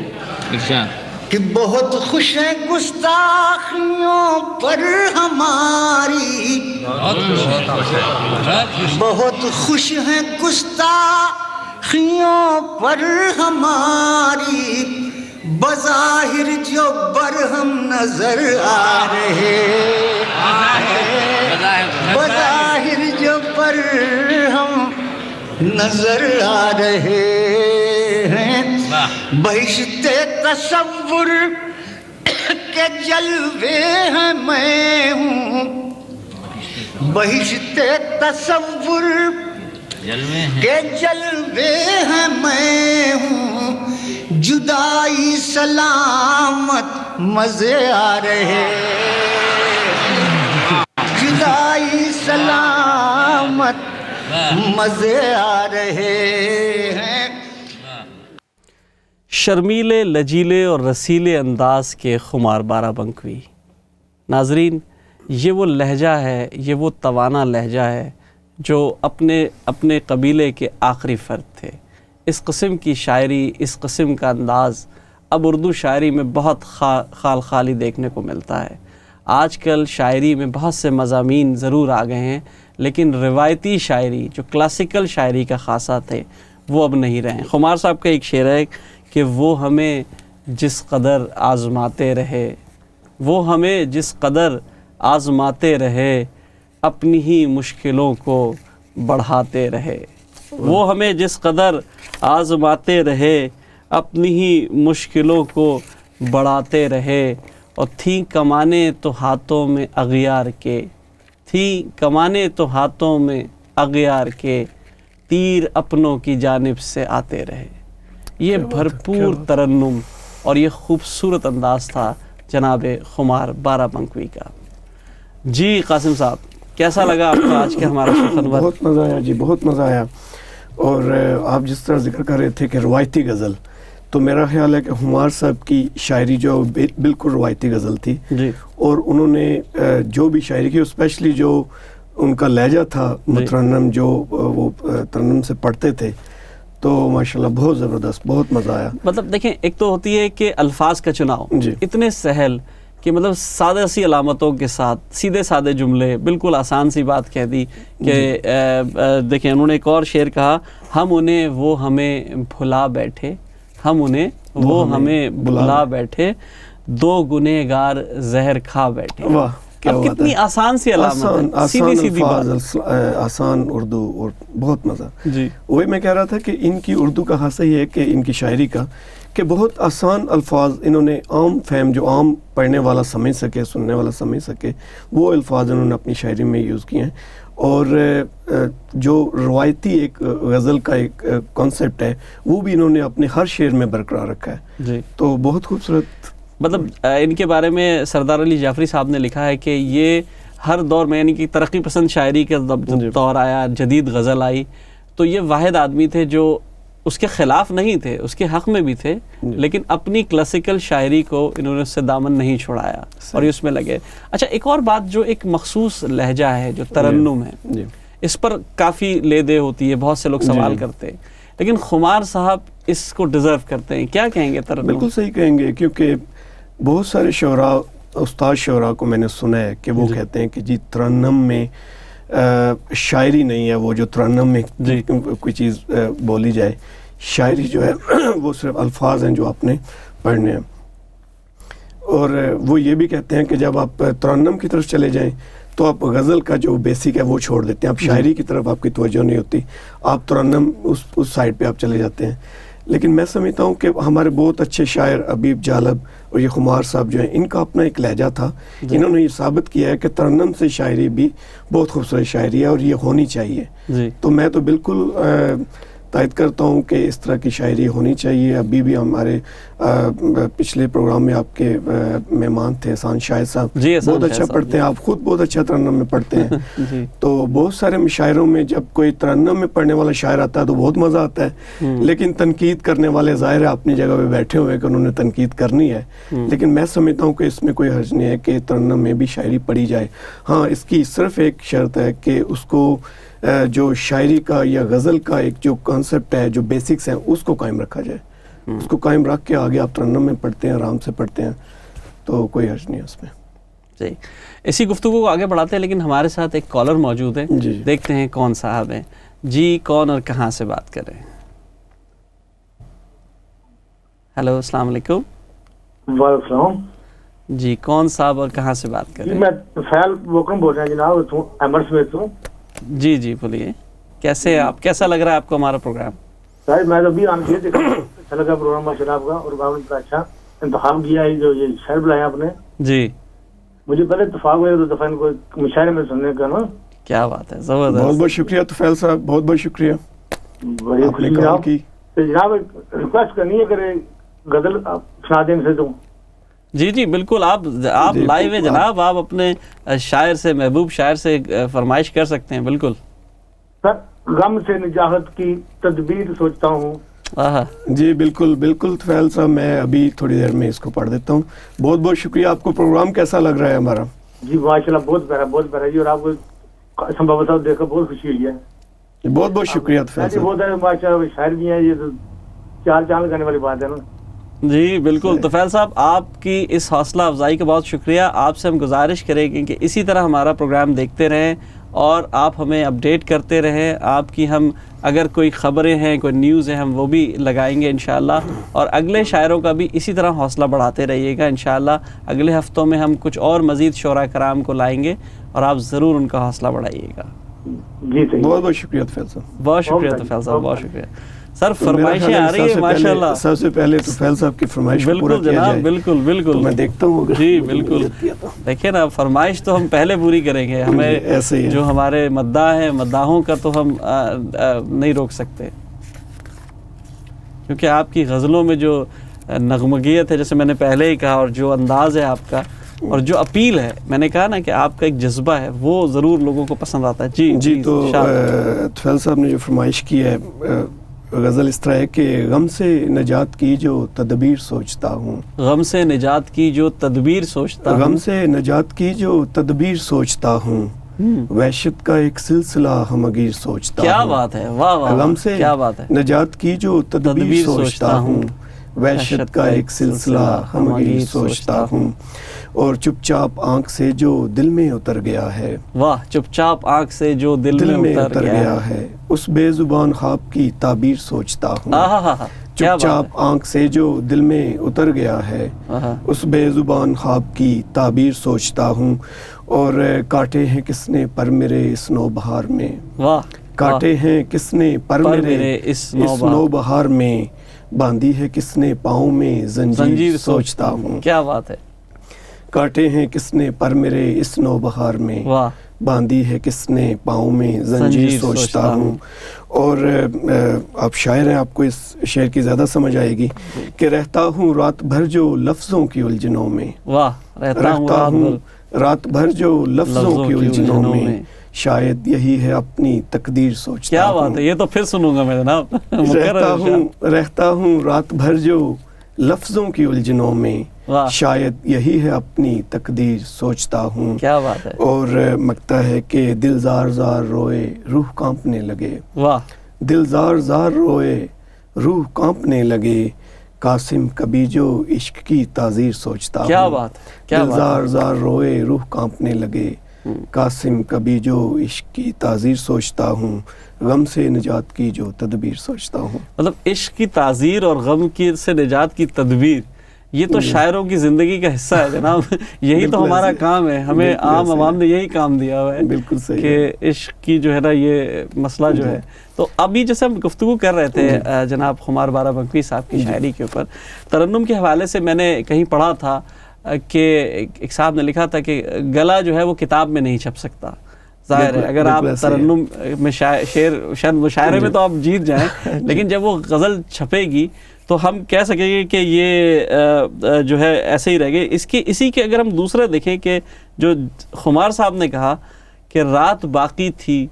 کہ بہت خوش ہیں گستاخیوں پر ہماری, بہت خوش ہیں گستاخیوں پر ہماری, بظاہر جو برہم نظر آ رہے ہیں, بظاہر جو برہم نظر آ رہے ہیں, بہشت تصور کے جلوے ہیں میں ہوں, بہشت تصور کے جلوے ہیں میں ہوں, جدائی سلامت مزے آ رہے, جدائی سلامت مزے آ رہے ہیں. شرمیلے لجیلے اور رسیلے انداز کے خمار بارہ بنکوئی. ناظرین یہ وہ لہجہ ہے, یہ وہ توانا لہجہ ہے جو اپنے قبیلے کے آخری فرد تھے. اس قسم کی شاعری, اس قسم کا انداز اب اردو شاعری میں بہت خالی دیکھنے کو ملتا ہے. آج کل شاعری میں بہت سے مضامین ضرور آ گئے ہیں, لیکن روایتی شاعری جو کلاسیکل شاعری کا خاصہ تھے وہ اب نہیں رہے. خمار صاحب کا ایک شعر ہے کہ وہ ہمیں جس قدر آزماتے رہے, وہ ہمیں جس قدر آزماتے رہے, اپنی ہی مشکلوں کو بڑھاتے رہے. وہ ہمیں جس قدر آزماتے رہے, اپنی ہی مشکلوں کو بڑھاتے رہے, اور تھیں کمانے تو ہاتھوں میں اغیار کے, تھیں کمانے تو ہاتھوں میں اغیار کے, تیر اپنوں کی جانب سے آتے رہے. یہ بھرپور ترنم اور یہ خوبصورت انداز تھا جناب خمار بارہ بنکوئی کا. جی قاسم صاحب کیسا لگا آپ کو آج کے ہمارا سخنور؟ بہت مزہ آیا جی, بہت مزہ آیا. اور آپ جس طرح ذکر کر رہے تھے کہ روایتی غزل, تو میرا خیال ہے کہ خمار صاحب کی شاعری جو بالکل روایتی غزل تھی جی, اور انہوں نے جو بھی شاعری کی, اسپیشلی جو ان کا لہجہ تھا مترنم, جو وہ ترنم سے پڑھتے تھے, تو ماشاءاللہ بہت زبردست, بہت مزہ آیا. مطلب دیکھیں ایک تو ہوتی ہے کہ الفاظ کا چناؤ جی. اتنے سہل کہ مطلب سادہ سی علامتوں کے ساتھ سیدھے سادے جملے، بالکل آسان سی بات کہہ دی کہ دیکھیں انہوں نے ایک اور شعر کہا، ہم انہیں وہ ہمیں بھلا بیٹھے، ہم انہیں وہ ہمیں بھلا بیٹھے، دو گنہگار زہر کھا بیٹھے۔ واہ اب کتنی آسان سی علامت ہے، سیدھی سیدھی بات، آسان اردو اور بہت مزہ۔ جی وہی میں کہہ رہا تھا کہ ان کی اردو کا خاصہ یہ ہے کہ ان کی شاعری کا کہ بہت آسان الفاظ انہوں نے عام فہم، جو عام پڑھنے والا سمجھ سکے، سننے والا سمجھ سکے، وہ الفاظ انہوں نے اپنی شاعری میں یوز کیے ہیں۔ اور جو روایتی ایک غزل کا ایک کانسیپٹ ہے وہ بھی انہوں نے اپنے ہر شعر میں برقرار رکھا ہے۔ جی تو بہت خوبصورت، مطلب ان کے بارے میں سردار علی جعفری صاحب نے لکھا ہے کہ یہ ہر دور میں، یعنی کہ ترقی پسند شاعری کا جب دور آیا، جدید غزل آئی، تو یہ واحد آدمی تھے جو اس کے خلاف نہیں تھے، اس کے حق میں بھی تھے، لیکن اپنی کلاسیکل شاعری کو انہوں نے اس سے دامن نہیں چھڑایا اور یہ اس میں لگے۔ اچھا ایک اور بات، جو ایک مخصوص لہجہ ہے جو ترنم ہے، اس پر کافی لے دے ہوتی ہے، بہت سے لوگ سوال کرتے ہیں، لیکن خمار صاحب اس کو ڈیزرو کرتے ہیں، کیا کہیں گے ترنم؟ بالکل صحیح کہیں گے، کیونکہ بہت سارے شعراء، استاد شعراء کو میں نے سنا ہے کہ وہ کہتے ہیں کہ جی ترنم میں شاعری نہیں ہے، وہ جو ترنم میں کوئی چیز بولی جائے، شاعری جو ہے وہ صرف الفاظ ہیں جو آپ نے پڑھنے ہیں۔ اور وہ یہ بھی کہتے ہیں کہ جب آپ ترنم کی طرف چلے جائیں تو آپ غزل کا جو بیسک ہے وہ چھوڑ دیتے ہیں، آپ شاعری کی طرف آپ کی توجہ نہیں ہوتی، آپ ترنم اس سائڈ پہ آپ چلے جاتے ہیں۔ لیکن میں سمجھتا ہوں کہ ہمارے بہت اچھے شاعر ابیب جالب اور یہ خمار صاحب جو ہیں، ان کا اپنا ایک لہجہ تھا، انہوں نے یہ ثابت کیا ہے کہ ترنم سے شاعری بھی بہت خوبصورت شاعری ہے اور یہ ہونی چاہیے۔ تو میں تو بالکل تائید کرتا ہوں کہ اس طرح کی شاعری ہونی چاہیے۔ ابھی بھی ہمارے پچھلے پروگرام میں آپ کے مہمان تھے احسان شاہد صاحب، بہت اچھا پڑھتے ہیں، آپ خود بہت اچھا ترنم میں پڑھتے ہیں۔ تو بہت سارے مشاعروں میں جب کوئی ترنم میں پڑھنے والا شاعر آتا ہے تو بہت مزہ آتا ہے، لیکن تنقید کرنے والے ظاہر ہے اپنی جگہ پہ بیٹھے ہوئے کہ انہوں نے تنقید کرنی ہے، لیکن میں سمجھتا ہوں کہ اس میں کوئی حرج نہیں ہے کہ ترنم میں بھی شاعری پڑھی جائے۔ ہاں اس کی صرف ایک شرط ہے کہ اس کو جو شاعری کا یا غزل کا ایک جو کانسیپٹ ہے، جو بیسکس ہیں، اس کو قائم رکھا جائے، اس کو قائم رکھ کے آگے آپ ترنم میں پڑھتے ہیں، آرام سے پڑھتے ہیں، تو کوئی حرج نہیں ہے اس میں۔ جی اسی گفتگو کو آگے بڑھاتے ہیں، لیکن ہمارے ساتھ ایک کالر موجود ہے، دیکھتے ہیں کون صاحب ہیں۔ جی کون اور کہاں سے بات کر رہے ہیں؟ ہیلو السلام علیکم۔ وعلیکم السلام۔ جی کون صاحب اور کہاں سے بات کر رہے ہیں؟ میں فیل وکم بول رہا ہوں جناب، ایمرس میں ہوں۔ جی جی بولیے، کیسے آپ، کیسا لگ رہا ہے آپ کو ہمارا پروگرام؟ سر میں تو ابھی آنے دیکھا، اچھا لگا پروگرام ماشاء اللہ آپ کا، اور آپ نے اچھا انتخاب کیا ہے، جو یہ شعر بلایا آپ نے۔ جی مجھے پہلے اتفاق ہوا تو دفعہ کو مشاعرے میں سننے کا نا۔ کیا بات ہے، زبردست، بہت بہت شکریہ طفیل صاحب، بہت بہت شکریہ، بڑی خوشی جناب۔ جناب ریکویسٹ کرنی ہے کہ غزل سنا دیں سے تو۔ جی جی بالکل، آپ لائیو ہیں جناب، آپ اپنے شاعر سے، محبوب شاعر سے فرمائش کر سکتے ہیں، بالکل۔ سر غم سے نجات کی تدبیر سوچتا ہوں۔ جی بالکل بالکل طفیل صاحب، میں ابھی تھوڑی دیر میں اس کو پڑھ دیتا ہوں۔ بہت بہت شکریہ۔ آپ کو پروگرام کیسا لگ رہا ہے ہمارا؟ جی ماشاء اللہ بہت پیارا، بہت پیارا جی، اور آپ کو سمبھوتا دیکھ کر بہت خوشی ہوئی ہے۔ بہت بہت شکریہ طفیل صاحب۔ بہت ہے ماشاء اللہ، شاعر بھی ہیں، یہ تو چار چاند کرنے والی بات ہے نا۔ جی بالکل طفیل صاحب، آپ کی اس حوصلہ افزائی کا بہت شکریہ۔ آپ سے ہم گزارش کریں گے کہ اسی طرح ہمارا پروگرام دیکھتے رہیں اور آپ ہمیں اپڈیٹ کرتے رہیں۔ آپ کی ہم اگر کوئی خبریں ہیں، کوئی نیوز ہیں، ہم وہ بھی لگائیں گے انشاءاللہ، اور اگلے شاعروں کا بھی اسی طرح حوصلہ بڑھاتے رہیے گا انشاءاللہ۔ اگلے ہفتوں میں ہم کچھ اور مزید شعراء کرام کو لائیں گے اور آپ ضرور ان کا حوصلہ بڑھائیے گا۔ جی بہت بہت شکریہ طفیل صاحب، بہت شکریہ طفیل صاحب، بہت شکریہ۔ سر فرمائشیں آ رہی ہیں ماشاءاللہ۔ سب سے پہلے طفیل صاحب کی فرمائش کو پورا کیا جائے۔ بالکل بالکل، میں دیکھتا ہوں۔ جی بالکل، دیکھیں نا، فرمائش تو ہم پہلے پوری کریں گے، ہمیں جو ہمارے مداح ہیں، مداحوں کا تو ہم نہیں روک سکتے، کیونکہ آپ کی غزلوں میں جو نغمگیت ہے، جیسے میں نے پہلے ہی کہا، اور جو انداز ہے آپ کا، اور جو اپیل ہے، میں نے کہا نا کہ آپ کا ایک جذبہ ہے، وہ ضرور لوگوں کو پسند آتا ہے۔ جی جی تو طفیل صاحب نے جو فرمائش کی ہے، غزل اس طرح ہے کہ غم سے نجات کی جو تدبیر سوچتا ہوں، غم سے نجات کی جو تدبیر سوچتا ہوں، غم سے نجات کی جو تدبیر سوچتا ہوں، وحشت کا ایک سلسلہ ہمگیر سوچتا ہوں۔ کیا بات ہے، واہ واہ، غم سے کیا بات ہے، نجات کی جو تدبیر سوچتا ہوں، وحشت کا ایک سلسلہ ہمگیر سوچتا ہوں، اور چپ چاپ آنکھ سے جو دل میں اتر گیا ہے. واہ. چپ چاپ آنکھ سے جو دل میں اتر گیا ہے. اس بے زبان خواب کی تعبیر سوچتا ہوں. چپ چاپ آنکھ سے جو دل میں اتر گیا ہے, اس بے زبان خواب کی تعبیر سوچتا ہوں. اور کاٹے ہیں کس نے پر میرے اس نو بہار میں. کاٹے ہیں کس نے پر میرے اس نو بہار میں, باندھی ہے کس نے پاؤں میں زنجیر سوچتا ہوں. کیا بات ہے. کاٹے ہیں کس نے پر میرے اس نو بہار میں, باندھی ہے کس نے پاؤں میں زنجیر سوچتا ہوں. اور آپ شاعر ہیں, آپ کو اس شعر کی زیادہ سمجھ آئے گی کہ رہتا ہوں رات بھر جو لفظوں کی الجھنوں میں. رہتا ہوں رات بھر جو لفظوں کی الجھنوں میں, شاید یہی ہے اپنی تقدیر سوچتا کیا ہوں. بات ہے. یہ تو پھر سنوں گا میں جناب. رہتا ہوں رات بھر جو لفظوں کی الجھنوں میں, شاید یہی ہے اپنی تقدیر سوچتا ہوں. کیا بات ہے. اور مگتا ہے کہ دل زار زار روئے روح کانپنے لگے. دل زار زار روئے روح کانپنے لگے, قاسم کبھی جو عشق کی تعزیر سوچتا ہوں. کیا بات. دل زار زار روئے روح کانپنے لگے, قاسم کبھی جو عشق کی تعزیر سوچتا ہوں. غم سے نجات کی جو تدبیر سوچتا ہوں. مطلب عشق کی تعزیر اور غم کی سے نجات کی تدبیر, یہ تو شاعروں کی زندگی کا حصہ ہے جناب. یہی تو ہمارا کام ہے. ہمیں عام عوام نے یہی کام دیا ہوا ہے. بالکل صحیح. کہ عشق کی جو ہے نا یہ مسئلہ جو ہے. تو ابھی جیسے ہم گفتگو کر رہے تھے جناب خمار بارہ بنکوی صاحب کی شاعری کے اوپر, ترنم کے حوالے سے میں نے کہیں پڑھا تھا کہ ایک صاحب نے لکھا تھا کہ گلا جو ہے وہ کتاب میں نہیں چھپ سکتا. ظاہر ہے اگر آپ ترنم میں شعر مشاعرے میں تو آپ جیت جائیں, لیکن جب وہ غزل چھپے گی تو ہم کہہ سکیں گے کہ یہ جو ہے ایسے ہی رہ گئے. اسی کے اگر ہم دوسرے دیکھیں کہ جو خمار صاحب نے کہا کہ رات باقی تھی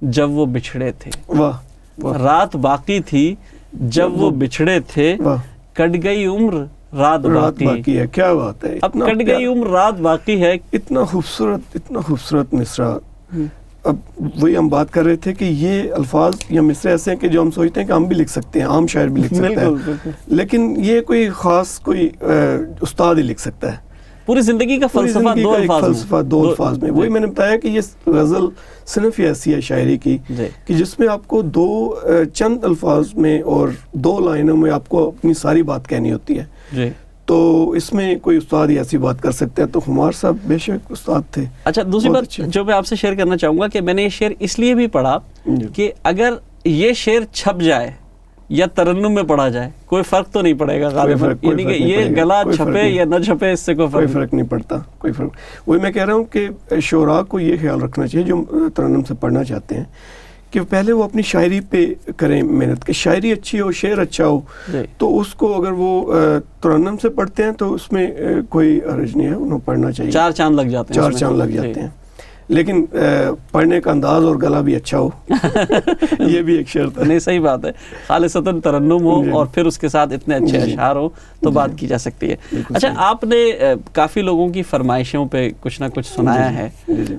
جب وہ بچھڑے تھے. رات باقی تھی جب وہ بچھڑے تھے, کٹ گئی عمر رات باقی ہے. کیا بات ہے. اب کٹ گئی عمر رات باقی ہے. اتنا خوبصورت مصرع. اب وہی ہم بات کر رہے تھے کہ یہ الفاظ یا مصرے ایسے ہیں کہ جو ہم سوچتے ہیں کہ ہم بھی لکھ سکتے ہیں, عام شاعر بھی لکھ سکتا ہے, لیکن یہ کوئی خاص کوئی استاد ہی لکھ سکتا ہے. پوری زندگی کا فلسفہ دو الفاظ میں. وہی میں نے بتایا کہ یہ غزل صنف ایسی ہے شاعری کی کہ جس میں آپ کو چند الفاظ میں اور 2 لائنوں میں آپ کو اپنی ساری بات کہنی ہوتی ہے. تو اس میں کوئی استاد ہی ایسی بات کر سکتے ہیں. تو خمار صاحب بے شک استاد تھے. اچھا, دوسری بات جو میں آپ سے شیئر کرنا چاہوں گا کہ میں نے یہ شعر اس لیے بھی پڑھا کہ اگر یہ شعر چھپ جائے یا ترنم میں پڑھا جائے کوئی فرق تو نہیں پڑے گا غالباً. یعنی کہ یہ گلا چھپے یا نہ چھپے اس سے کوئی فرق نہیں پڑتا. کوئی فرق. وہی میں کہہ رہا ہوں کہ شعراء کو یہ خیال رکھنا چاہیے جو ترنم سے پڑھنا چاہتے ہیں کہ پہلے وہ اپنی شاعری پہ کریں محنت, کہ شاعری اچھی ہو, شعر اچھا ہو, تو اس کو اگر وہ ترنم سے پڑھتے ہیں تو اس میں کوئی حرج نہیں ہے, انہیں پڑھنا چاہیے. 4 چاند لگ جاتے ہیں. لیکن پڑھنے کا انداز اور گلا بھی اچھا ہو, یہ بھی ایک شرط ہے. نہیں, صحیح بات ہے. خالصتاً ترنم ہو اور پھر اس کے ساتھ اتنے اچھے اشعار ہو تو بات کی جا سکتی ہے. اچھا, آپ نے کافی لوگوں کی فرمائشوں پہ کچھ نہ کچھ سنایا ہے,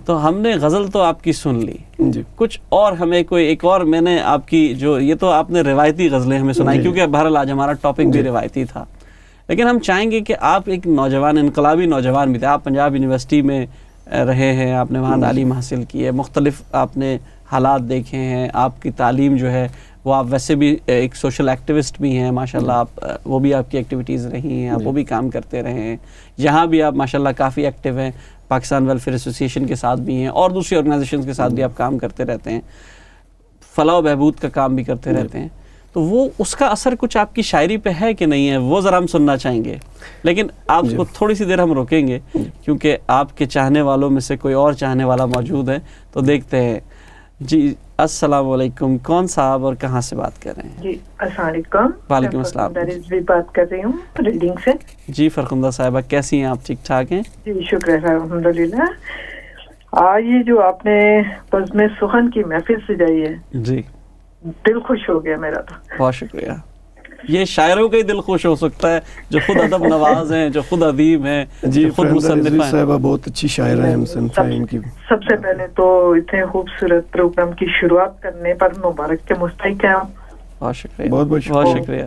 تو ہم نے غزل تو آپ کی سن لی, کچھ اور ہمیں ایک اور میں نے آپ کی جو یہ تو آپ نے روایتی غزلیں ہمیں سنائی, کیونکہ بہرحال آج ہمارا ٹاپک بھی روایتی تھا, لیکن ہم چاہیں گے کہ آپ ایک نوجوان, انقلابی نوجوان بھی تھے. آپ پنجاب یونیورسٹی میں رہے ہیں, آپ نے وہاں تعلیم حاصل کی ہے, مختلف آپ نے حالات دیکھے ہیں, آپ کی تعلیم جو ہے وہ آپ ویسے بھی ایک سوشل ایکٹیوسٹ بھی ہیں ماشاءاللہ, آپ وہ بھی آپ کی ایکٹیویٹیز رہی ہیں, آپ وہ بھی کام کرتے رہے ہیں. یہاں بھی آپ ماشاءاللہ کافی ایکٹیو ہیں, پاکستان ویلفیئر ایسوسی ایشن کے ساتھ بھی ہیں اور دوسری آرگنائزیشنز کے ساتھ بھی آپ کام کرتے رہتے ہیں, فلاح و بہبود کا کام بھی کرتے رہتے ہیں. تو وہ اس کا اثر کچھ آپ کی شاعری پہ ہے کہ نہیں ہے, وہ ذرا ہم سننا چاہیں گے. لیکن آپ کو تھوڑی سی دیر ہم روکیں گے کیونکہ آپ کے چاہنے والوں میں سے کوئی اور چاہنے والا موجود ہے, تو دیکھتے ہیں. جی السلام علیکم, کون صاحب اور کہاں سے بات کر رہے ہیں؟ جی السلام علیکم. وعلیکم السلام. بھی بات کر رہی ہوں ریڈنگ سے. جی فرخندہ صاحبہ, کیسی ہیں آپ؟ ٹھیک ٹھاک ہیں؟ جی شکر ہے الحمدللہ. یہ جو آپ نے بزم سخن کی محفل سجائی ہے, جی دل خوش ہو گیا میرا. تو بہت شکریہ. یہ شاعروں کا ہی دل خوش ہو سکتا ہے جو خود ادب نواز ہیں, جو خود ادیب ہیں, جی خود مصنف ہیں. صاحبہ بہت اچھی شاعر ہیں, سب سے پہلے تو اتنے خوبصورت پروگرام کی شروعات کرنے پر مبارک کے مستحق ہیں. بہت شکریہ, بہت شکریہ.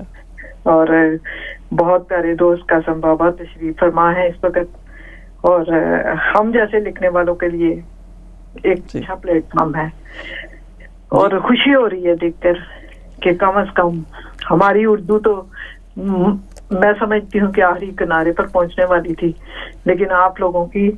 اور بہت پیارے دوست قاسم بابا تشریف فرما ہے اس وقت, اور ہم جیسے لکھنے والوں کے لیے ایک اچھا پلیٹ فارم ہے، اور خوشی ہو رہی ہے دیکھ کر کہ کم از کم ہماری اردو تو میں سمجھتی ہوں کہ آخری کنارے پر پہنچنے والی تھی، لیکن آپ لوگوں کی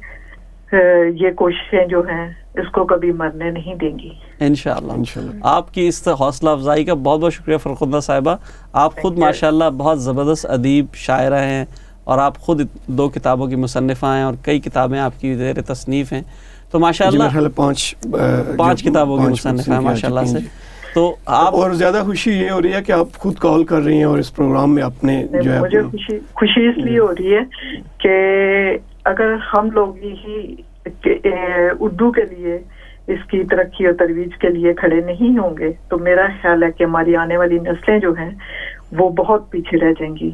یہ کوششیں جو ہیں اس کو کبھی مرنے نہیں دیں گی انشاءاللہ۔ آپ کی اس حوصلہ افزائی کا بہت بہت شکریہ فرخندہ صاحبہ۔ آپ خود ماشاءاللہ بہت زبردست ادیب شاعرہ ہیں، اور آپ خود 2 کتابوں کی مصنفہ ہیں، اور کئی کتابیں آپ کی زیر تصنیف ہیں، تو ماشاءاللہ 5 کتابوں کی مصنفہ ہیں ماشاءاللہ سے۔ تو آپ اور زیادہ خوشی یہ ہو رہی ہے کہ آپ خود کال کر رہی ہیں اور اس پروگرام میں آپ نے جو ہے مجھے خوشی اس لیے ہو رہی ہے کہ اگر ہم لوگ ہی اردو کے لیے اس کی ترقی اور ترویج کے لیے کھڑے نہیں ہوں گے تو میرا خیال ہے کہ ہماری آنے والی نسلیں جو ہیں وہ بہت پیچھے رہ جائیں گی۔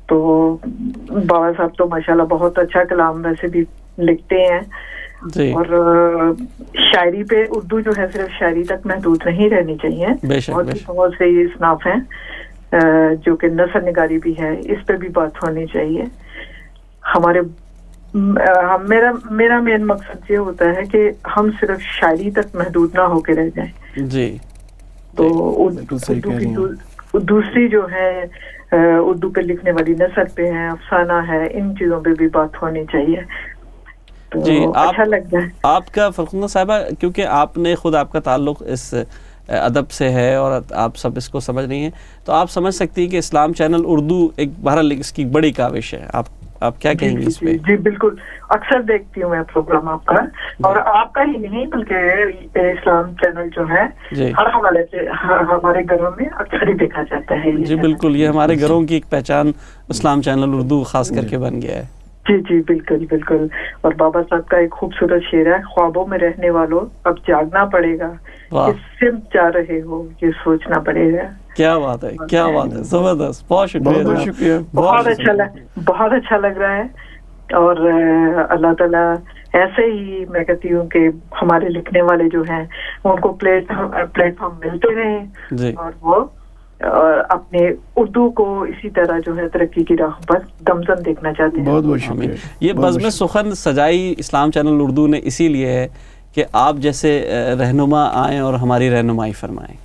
تو بابا صاحب تو ماشاءاللہ بہت اچھا کلام ویسے بھی لکھتے ہیں، اور شاعری پہ اردو جو ہے صرف شاعری تک محدود نہیں رہنی چاہیے، اور بہت سے اصناف ہیں جو کہ نثر نگاری بھی ہے، اس پہ بھی بات ہونی چاہیے۔ میرا مین مقصد یہ ہوتا ہے کہ ہم صرف شاعری تک محدود نہ ہو کے رہ جائیں۔ جی تو دوسری جو ہے اردو پہ لکھنے والی نثر پہ ہے، افسانہ ہے، ان چیزوں پہ بھی بات ہونی چاہیے۔ جی اچھا لگتا ہے آپ کا فرخندہ صاحبہ، کیونکہ آپ نے خود آپ کا تعلق اس ادب سے ہے اور آپ سب اس کو سمجھ رہی ہیں، تو آپ سمجھ سکتی ہیں کہ اسلام چینل اردو ایک بہرحال اس کی بڑی کاوش ہے۔ آپ کیا کہیں گے اس پہ؟ جی بالکل، اکثر دیکھتی ہوں میں پروگرام آپ کا، اور آپ کا ہی نہیں بلکہ اسلام چینل جو ہے ہر حوالے سے ہمارے گھروں میں اکثر ہی دیکھا جاتا ہے۔ جی بالکل، یہ ہمارے گھروں کی ایک پہچان اسلام چینل اردو خاص کر کے بن گیا ہے۔ جی بالکل بالکل۔ اور بابا صاحب کا ایک خوبصورت شعر ہے، خوابوں میں رہنے والوں اب جاگنا پڑے گا، کس سمت جا رہے ہو یہ سوچنا پڑے گا۔ کیا بات ہے، کیا بات ہے، زبردست، بہت شکریہ، بہت اچھا لگ رہا ہے۔ اور اللہ تعالیٰ ایسے ہی میں کہتی ہوں کہ ہمارے لکھنے والے جو ہیں ان کو پلیٹ فارم ملتے رہیں، اور وہ اپنے اردو کو اسی طرح جو ہے ترقی کی راہ پر گامزن دیکھنا چاہتے ہیں۔ بہت بہت شکریہ۔ یہ بزم سخن سجائی اسلام چینل اردو نے اسی لیے ہے کہ آپ جیسے رہنما آئیں اور ہماری رہنمائی فرمائیں۔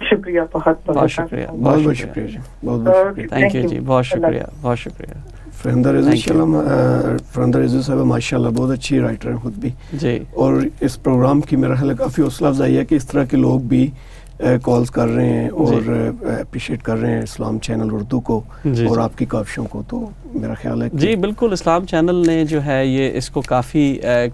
شکریہ، بہت شکریہ، بہت بہت شکریہ جی، بہت بہت شکریہ، تھینک یو جی، بہت شکریہ، بہت شکریہ۔ فرندہ رضا صاحب ماشاء اللہ بہت اچھی رائٹر ہیں خود بھی جی، اور اس پروگرام کی میرا خیال ہے کافی حوصلہ افزائی ہے کہ اس طرح کے لوگ بھی کالز کر رہے ہیں اور اپریشیٹ کر رہے ہیں اسلام چینل اردو کو اور آپ کی کاوشوں کو، تو میرا خیال ہے جی بالکل اسلام چینل نے جو ہے یہ اس کو کافی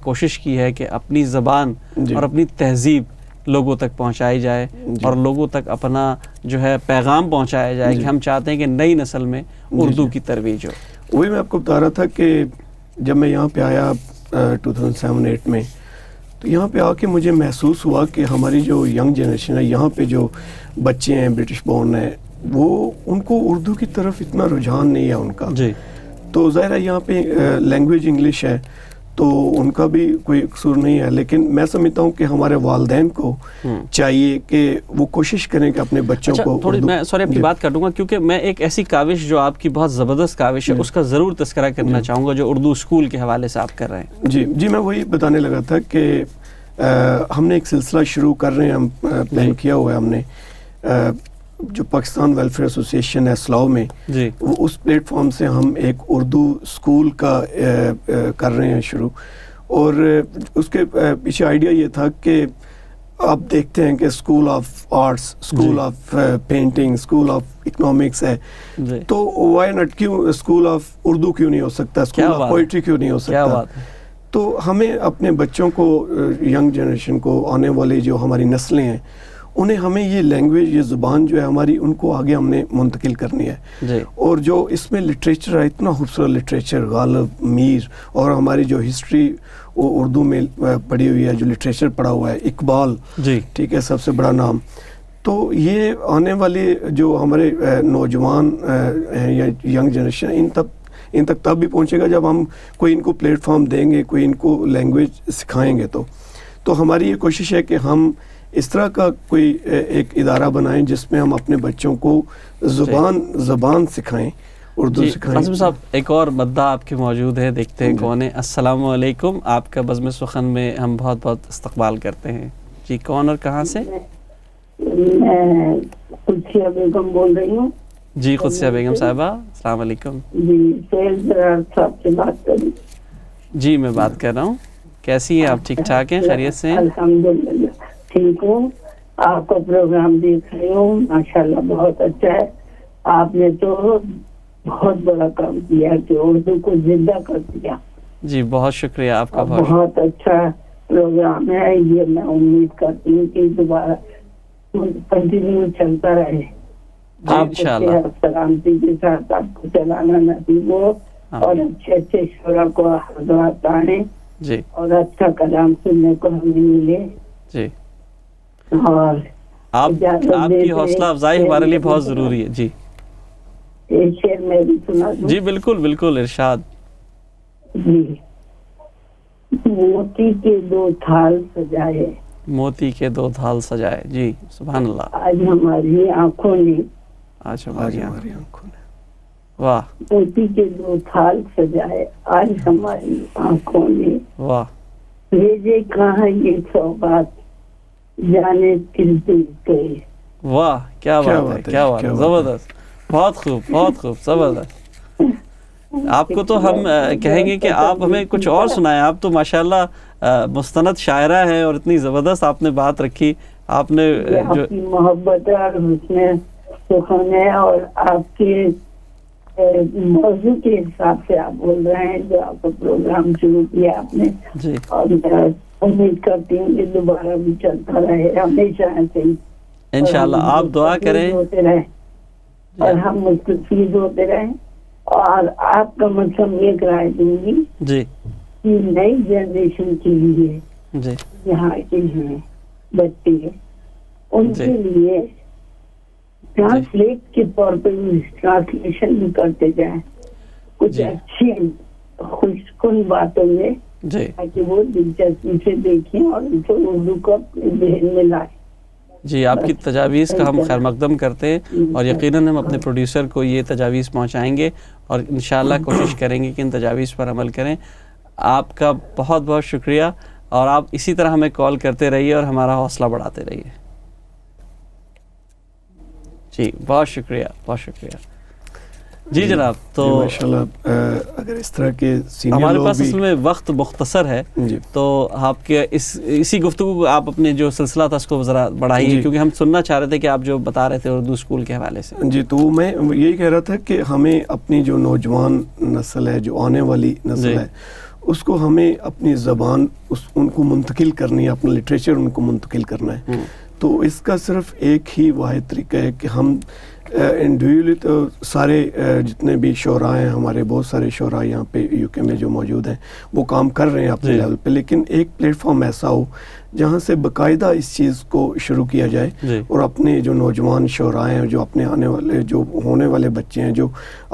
کوشش کی ہے کہ اپنی زبان اور اپنی تہذیب لوگوں تک پہنچائی جائے، اور لوگوں تک اپنا جو ہے پیغام پہنچایا جائے کہ ہم چاہتے ہیں کہ نئی نسل میں اردو کی ترویج ہو۔ وہی میں آپ کو بتا رہا تھا کہ جب میں یہاں پہ آیا 2007-8 میں، تو یہاں پہ آ کے مجھے محسوس ہوا کہ ہماری جو ینگ جنریشن ہے، یہاں پہ جو بچے ہیں برٹش بورن ہیں، وہ ان کو اردو کی طرف اتنا رجحان نہیں ہے ان کا۔ جی، تو ظاہر ہے یہاں پہ لینگویج انگلش ہے تو ان کا بھی کوئی قصور نہیں ہے، لیکن میں سمجھتا ہوں کہ ہمارے والدین کو چاہیے کہ وہ کوشش کریں کہ اپنے بچوں کو تھوڑی میں سوری آپ کی بات کاٹوں گا، کیونکہ میں ایک ایسی کاوش جو آپ کی بہت زبردست کاوش ہے اس کا ضرور تذکرہ کرنا چاہوں گا جو اردو اسکول کے حوالے سے آپ کر رہے ہیں۔ جی میں وہی بتانے لگا تھا کہ ہم نے ایک سلسلہ شروع کر رہے ہیں، ہم پلان کیا ہوا ہے ہم نے، جو پاکستان ویلفیئر ایسوسیشن ہے سلاؤ میں، وہ اس پلیٹ فارم سے ہم ایک اردو اسکول کا کر رہے ہیں شروع، اور اس کے پیچھے آئیڈیا یہ تھا کہ آپ دیکھتے ہیں کہ school of arts, school of painting, school of economics ہے، تو وائی ناٹ، کیوں اسکول آف اردو کیوں نہیں ہو سکتا، اسکول آف پوئٹری کیوں نہیں ہو سکتا؟ تو ہمیں اپنے بچوں کو، ینگ جنریشن کو، آنے والے جو ہماری نسلیں ہیں، انہیں ہمیں یہ لینگویج، یہ زبان جو ہے ہماری، ان کو آگے ہم نے منتقل کرنی ہے۔ اور جو اس میں لٹریچر ہے، اتنا خوبصورت لٹریچر، غالب، میر، اور ہماری جو ہسٹری وہ اردو میں پڑھی ہوئی ہے، جو لٹریچر پڑھا ہوا ہے، اقبال، ٹھیک ہے، سب سے بڑا نام، تو یہ آنے والے جو ہمارے نوجوان ہیں یا ینگ جنریشن، ان تک تب بھی پہنچے گا جب ہم کوئی ان کو پلیٹ فارم دیں گے، کوئی ان کو لینگویج سکھائیں گے۔ تو ہماری یہ کوشش ہے کہ ہم اس طرح کا کوئی ایک ادارہ بنائیں جس میں ہم اپنے بچوں کو زبان سکھائیں، اردو جی سکھائیں. قاسم صاحب ایک اور مدعا آپ کے موجود ہے، دیکھتے ہیں کون ہے. السلام علیکم، آپ کا بزم سخن میں ہم بہت بہت استقبال کرتے ہیں. جی کون اور کہاں سے؟ میں قدسیہ بیگم بول رہی ہوں. جی قدسیہ بیگم صاحبہ السلام علیکم. جی سہیل زرار صاحب سے بات کری. جی میں بات کر رہا ہوں. کیسی ہیں آپ؟ ٹھیک ٹھاک ہیں؟ خیریت سے ہیں؟ الحمدللہ ٹھیک ہوں. آپ کا پروگرام دیکھ رہی ہوں، ماشاءاللہ بہت اچھا ہے. آپ نے تو بہت بڑا کام کیا کہ اردو کو زندہ کر دیا. جی بہت شکریہ آپ کا. بہت اچھا پروگرام ہے یہ. میں امید کرتی ہوں کہ دوبارہ کنٹینیو چلتا رہے. جی انشاءاللہ. سلامتی کے ساتھ آپ کو چلانا نصیب ہو اور اچھے اچھے شعراء کو حضرات آنے جی اور اچھا کلام سننے کو ہمیں ملے. جی اور آپ کی حوصلہ افزائی ہمارے لیے بہت ضروری ہے. جی ایک شعر میں بھی سنا دوں. جی بالکل بالکل ارشاد. جی موتی کے 2 تھال سجائے، موتی کے 2 تھال سجائے. جی سبحان اللہ. آج ہماری آنکھوں نے، آج ہماری آنکھوں نے. واہ. موتی کے 2 تھال سجائے، آج ہماری آنکھوں نے. واہ. بھیجے کہاں یہ سوغات، جانے دل دل گئے. واہ کیا بات ہے، کیا بات ہے، زبردست. بہت خوب بہت خوب زبردست. آپ کو تو ہم کہیں گے کہ آپ ہمیں کچھ اور سنائیں. آپ تو ماشاءاللہ مستند شاعرہ ہیں اور اتنی زبردست آپ نے بات رکھی. آپ نے جو آپ کی محبت اور حسن سخن ہے اور آپ کے موضوع کے حساب سے آپ بول رہے ہیں جو آپ کا پروگرام شروع کیا آپ نے. جی اور امید کرتی ہوں کہ دوبارہ بھی چلتا رہے ہمیشہ ایسے ہی. انشاءاللہ آپ دعا کریں ہوتے رہیں اور ہم مستفید ہوتے رہیں. اور آپ کا مطلب ایک رائے دوں گی جی کہ نئی جنریشن کے لیے جی یہاں کے ہیں بچے ان جی. کے لیے ٹرانسلیٹ کے طور پہ ٹرانسلیشن بھی کرتے جائیں کچھ جی. اچھی خوش کن باتوں میں جی تاکہ وہ دلچسپی سے دیکھیں اور ان کو اردو کو اپنے ذہن میں لائیں. جی آپ کی تجاویز کا ہم خیر مقدم کرتے ہیں اور یقیناً ہم اپنے پروڈیوسر کو یہ تجاویز پہنچائیں گے اور انشاءاللہ کوشش کریں گے کہ ان تجاویز پر عمل کریں. آپ کا بہت بہت شکریہ اور آپ اسی طرح ہمیں کال کرتے رہیے اور ہمارا حوصلہ بڑھاتے رہیے. جی بہت شکریہ بہت شکریہ. جی جناب. تو ماشاءاللہ اگر اس طرح کے سینئر ہمارے لوگ پاس بھی اصل میں وقت مختصر ہے جی تو آپ کے اسی گفتگو کو آپ اپنے جو سلسلہ تھا اس کو ذرا بڑھائیے جی. کیونکہ ہم سننا چاہ رہے تھے کہ آپ جو بتا رہے تھے اردو اسکول کے حوالے سے. جی تو میں یہی کہہ رہا تھا کہ ہمیں اپنی جو نوجوان نسل ہے جو آنے والی نسل جی. ہے اس کو ہمیں اپنی زبان ان کو منتقل کرنی ہے، اپنا لٹریچر ان کو منتقل کرنا ہے. تو اس کا صرف ایک ہی واحد طریقہ ہے کہ ہم انڈیویجولی تو سارے جتنے بھی شعراء ہیں ہمارے بہت سارے شعراء یہاں پہ یو کے میں جو موجود ہیں وہ کام کر رہے ہیں اپنے لیول پہ، لیکن ایک پلیٹ فارم ایسا ہو جہاں سے باقاعدہ اس چیز کو شروع کیا جائے اور اپنے جو نوجوان شعراء ہیں جو اپنے آنے والے جو ہونے والے بچے ہیں جو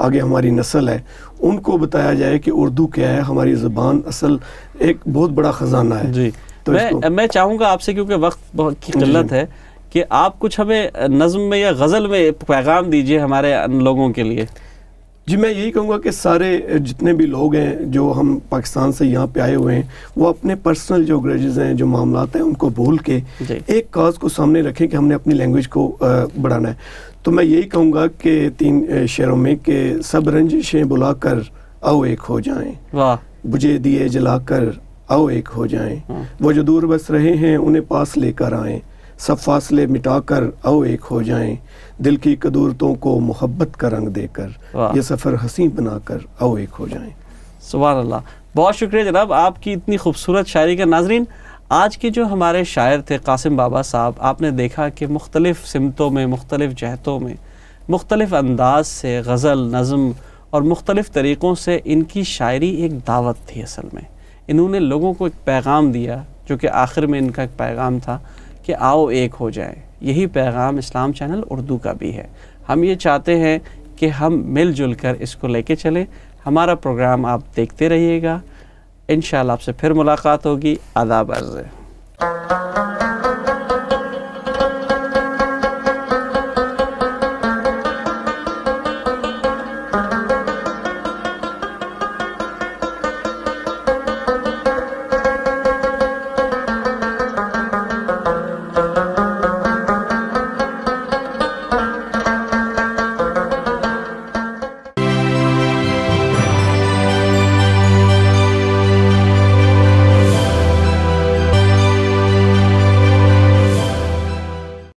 آگے ہماری نسل ہے ان کو بتایا جائے کہ اردو کیا ہے، ہماری زبان اصل ایک بہت بڑا خزانہ ہے. جی تو میں چاہوں گا آپ سے کیونکہ وقت کی قلت ہے کہ آپ کچھ ہمیں نظم میں یا غزل میں پیغام دیجئے ہمارے لوگوں کے لیے. جی میں یہی کہوں گا کہ سارے جتنے بھی لوگ ہیں جو ہم پاکستان سے یہاں پہ آئے ہوئے ہیں وہ اپنے پرسنل جو گرجز ہیں جو معاملات ہیں ان کو بھول کے ایک کاز کو سامنے رکھیں کہ ہم نے اپنی لینگویج کو بڑھانا ہے. تو میں یہی کہوں گا کہ 3 شعروں میں کہ سب رنجشیں بلا کر آؤ ایک ہو جائیں، بجھے دیے جلا کر آؤ ایک ہو جائیں، وہ جو دور بس رہے ہیں انہیں پاس لے کر آئیں، سب فاصلے مٹا کر آؤ ایک ہو جائیں، دل کی قدورتوں کو محبت کا رنگ دے کر یہ سفر حسین بنا کر آؤ ایک ہو جائیں. سبحان اللہ. بہت شکریہ جناب آپ کی اتنی خوبصورت شاعری کا. ناظرین آج کے جو ہمارے شاعر تھے قاسم بابا صاحب، آپ نے دیکھا کہ مختلف سمتوں میں مختلف جہتوں میں مختلف انداز سے غزل نظم اور مختلف طریقوں سے ان کی شاعری ایک دعوت تھی. اصل میں انہوں نے لوگوں کو ایک پیغام دیا جو کہ آخر میں ان کا ایک پیغام تھا کہ آؤ ایک ہو جائیں. یہی پیغام اسلام چینل اردو کا بھی ہے. ہم یہ چاہتے ہیں کہ ہم مل جل کر اس کو لے کے چلیں. ہمارا پروگرام آپ دیکھتے رہیے گا. انشاءاللہ آپ سے پھر ملاقات ہوگی. آداب عرض ہے.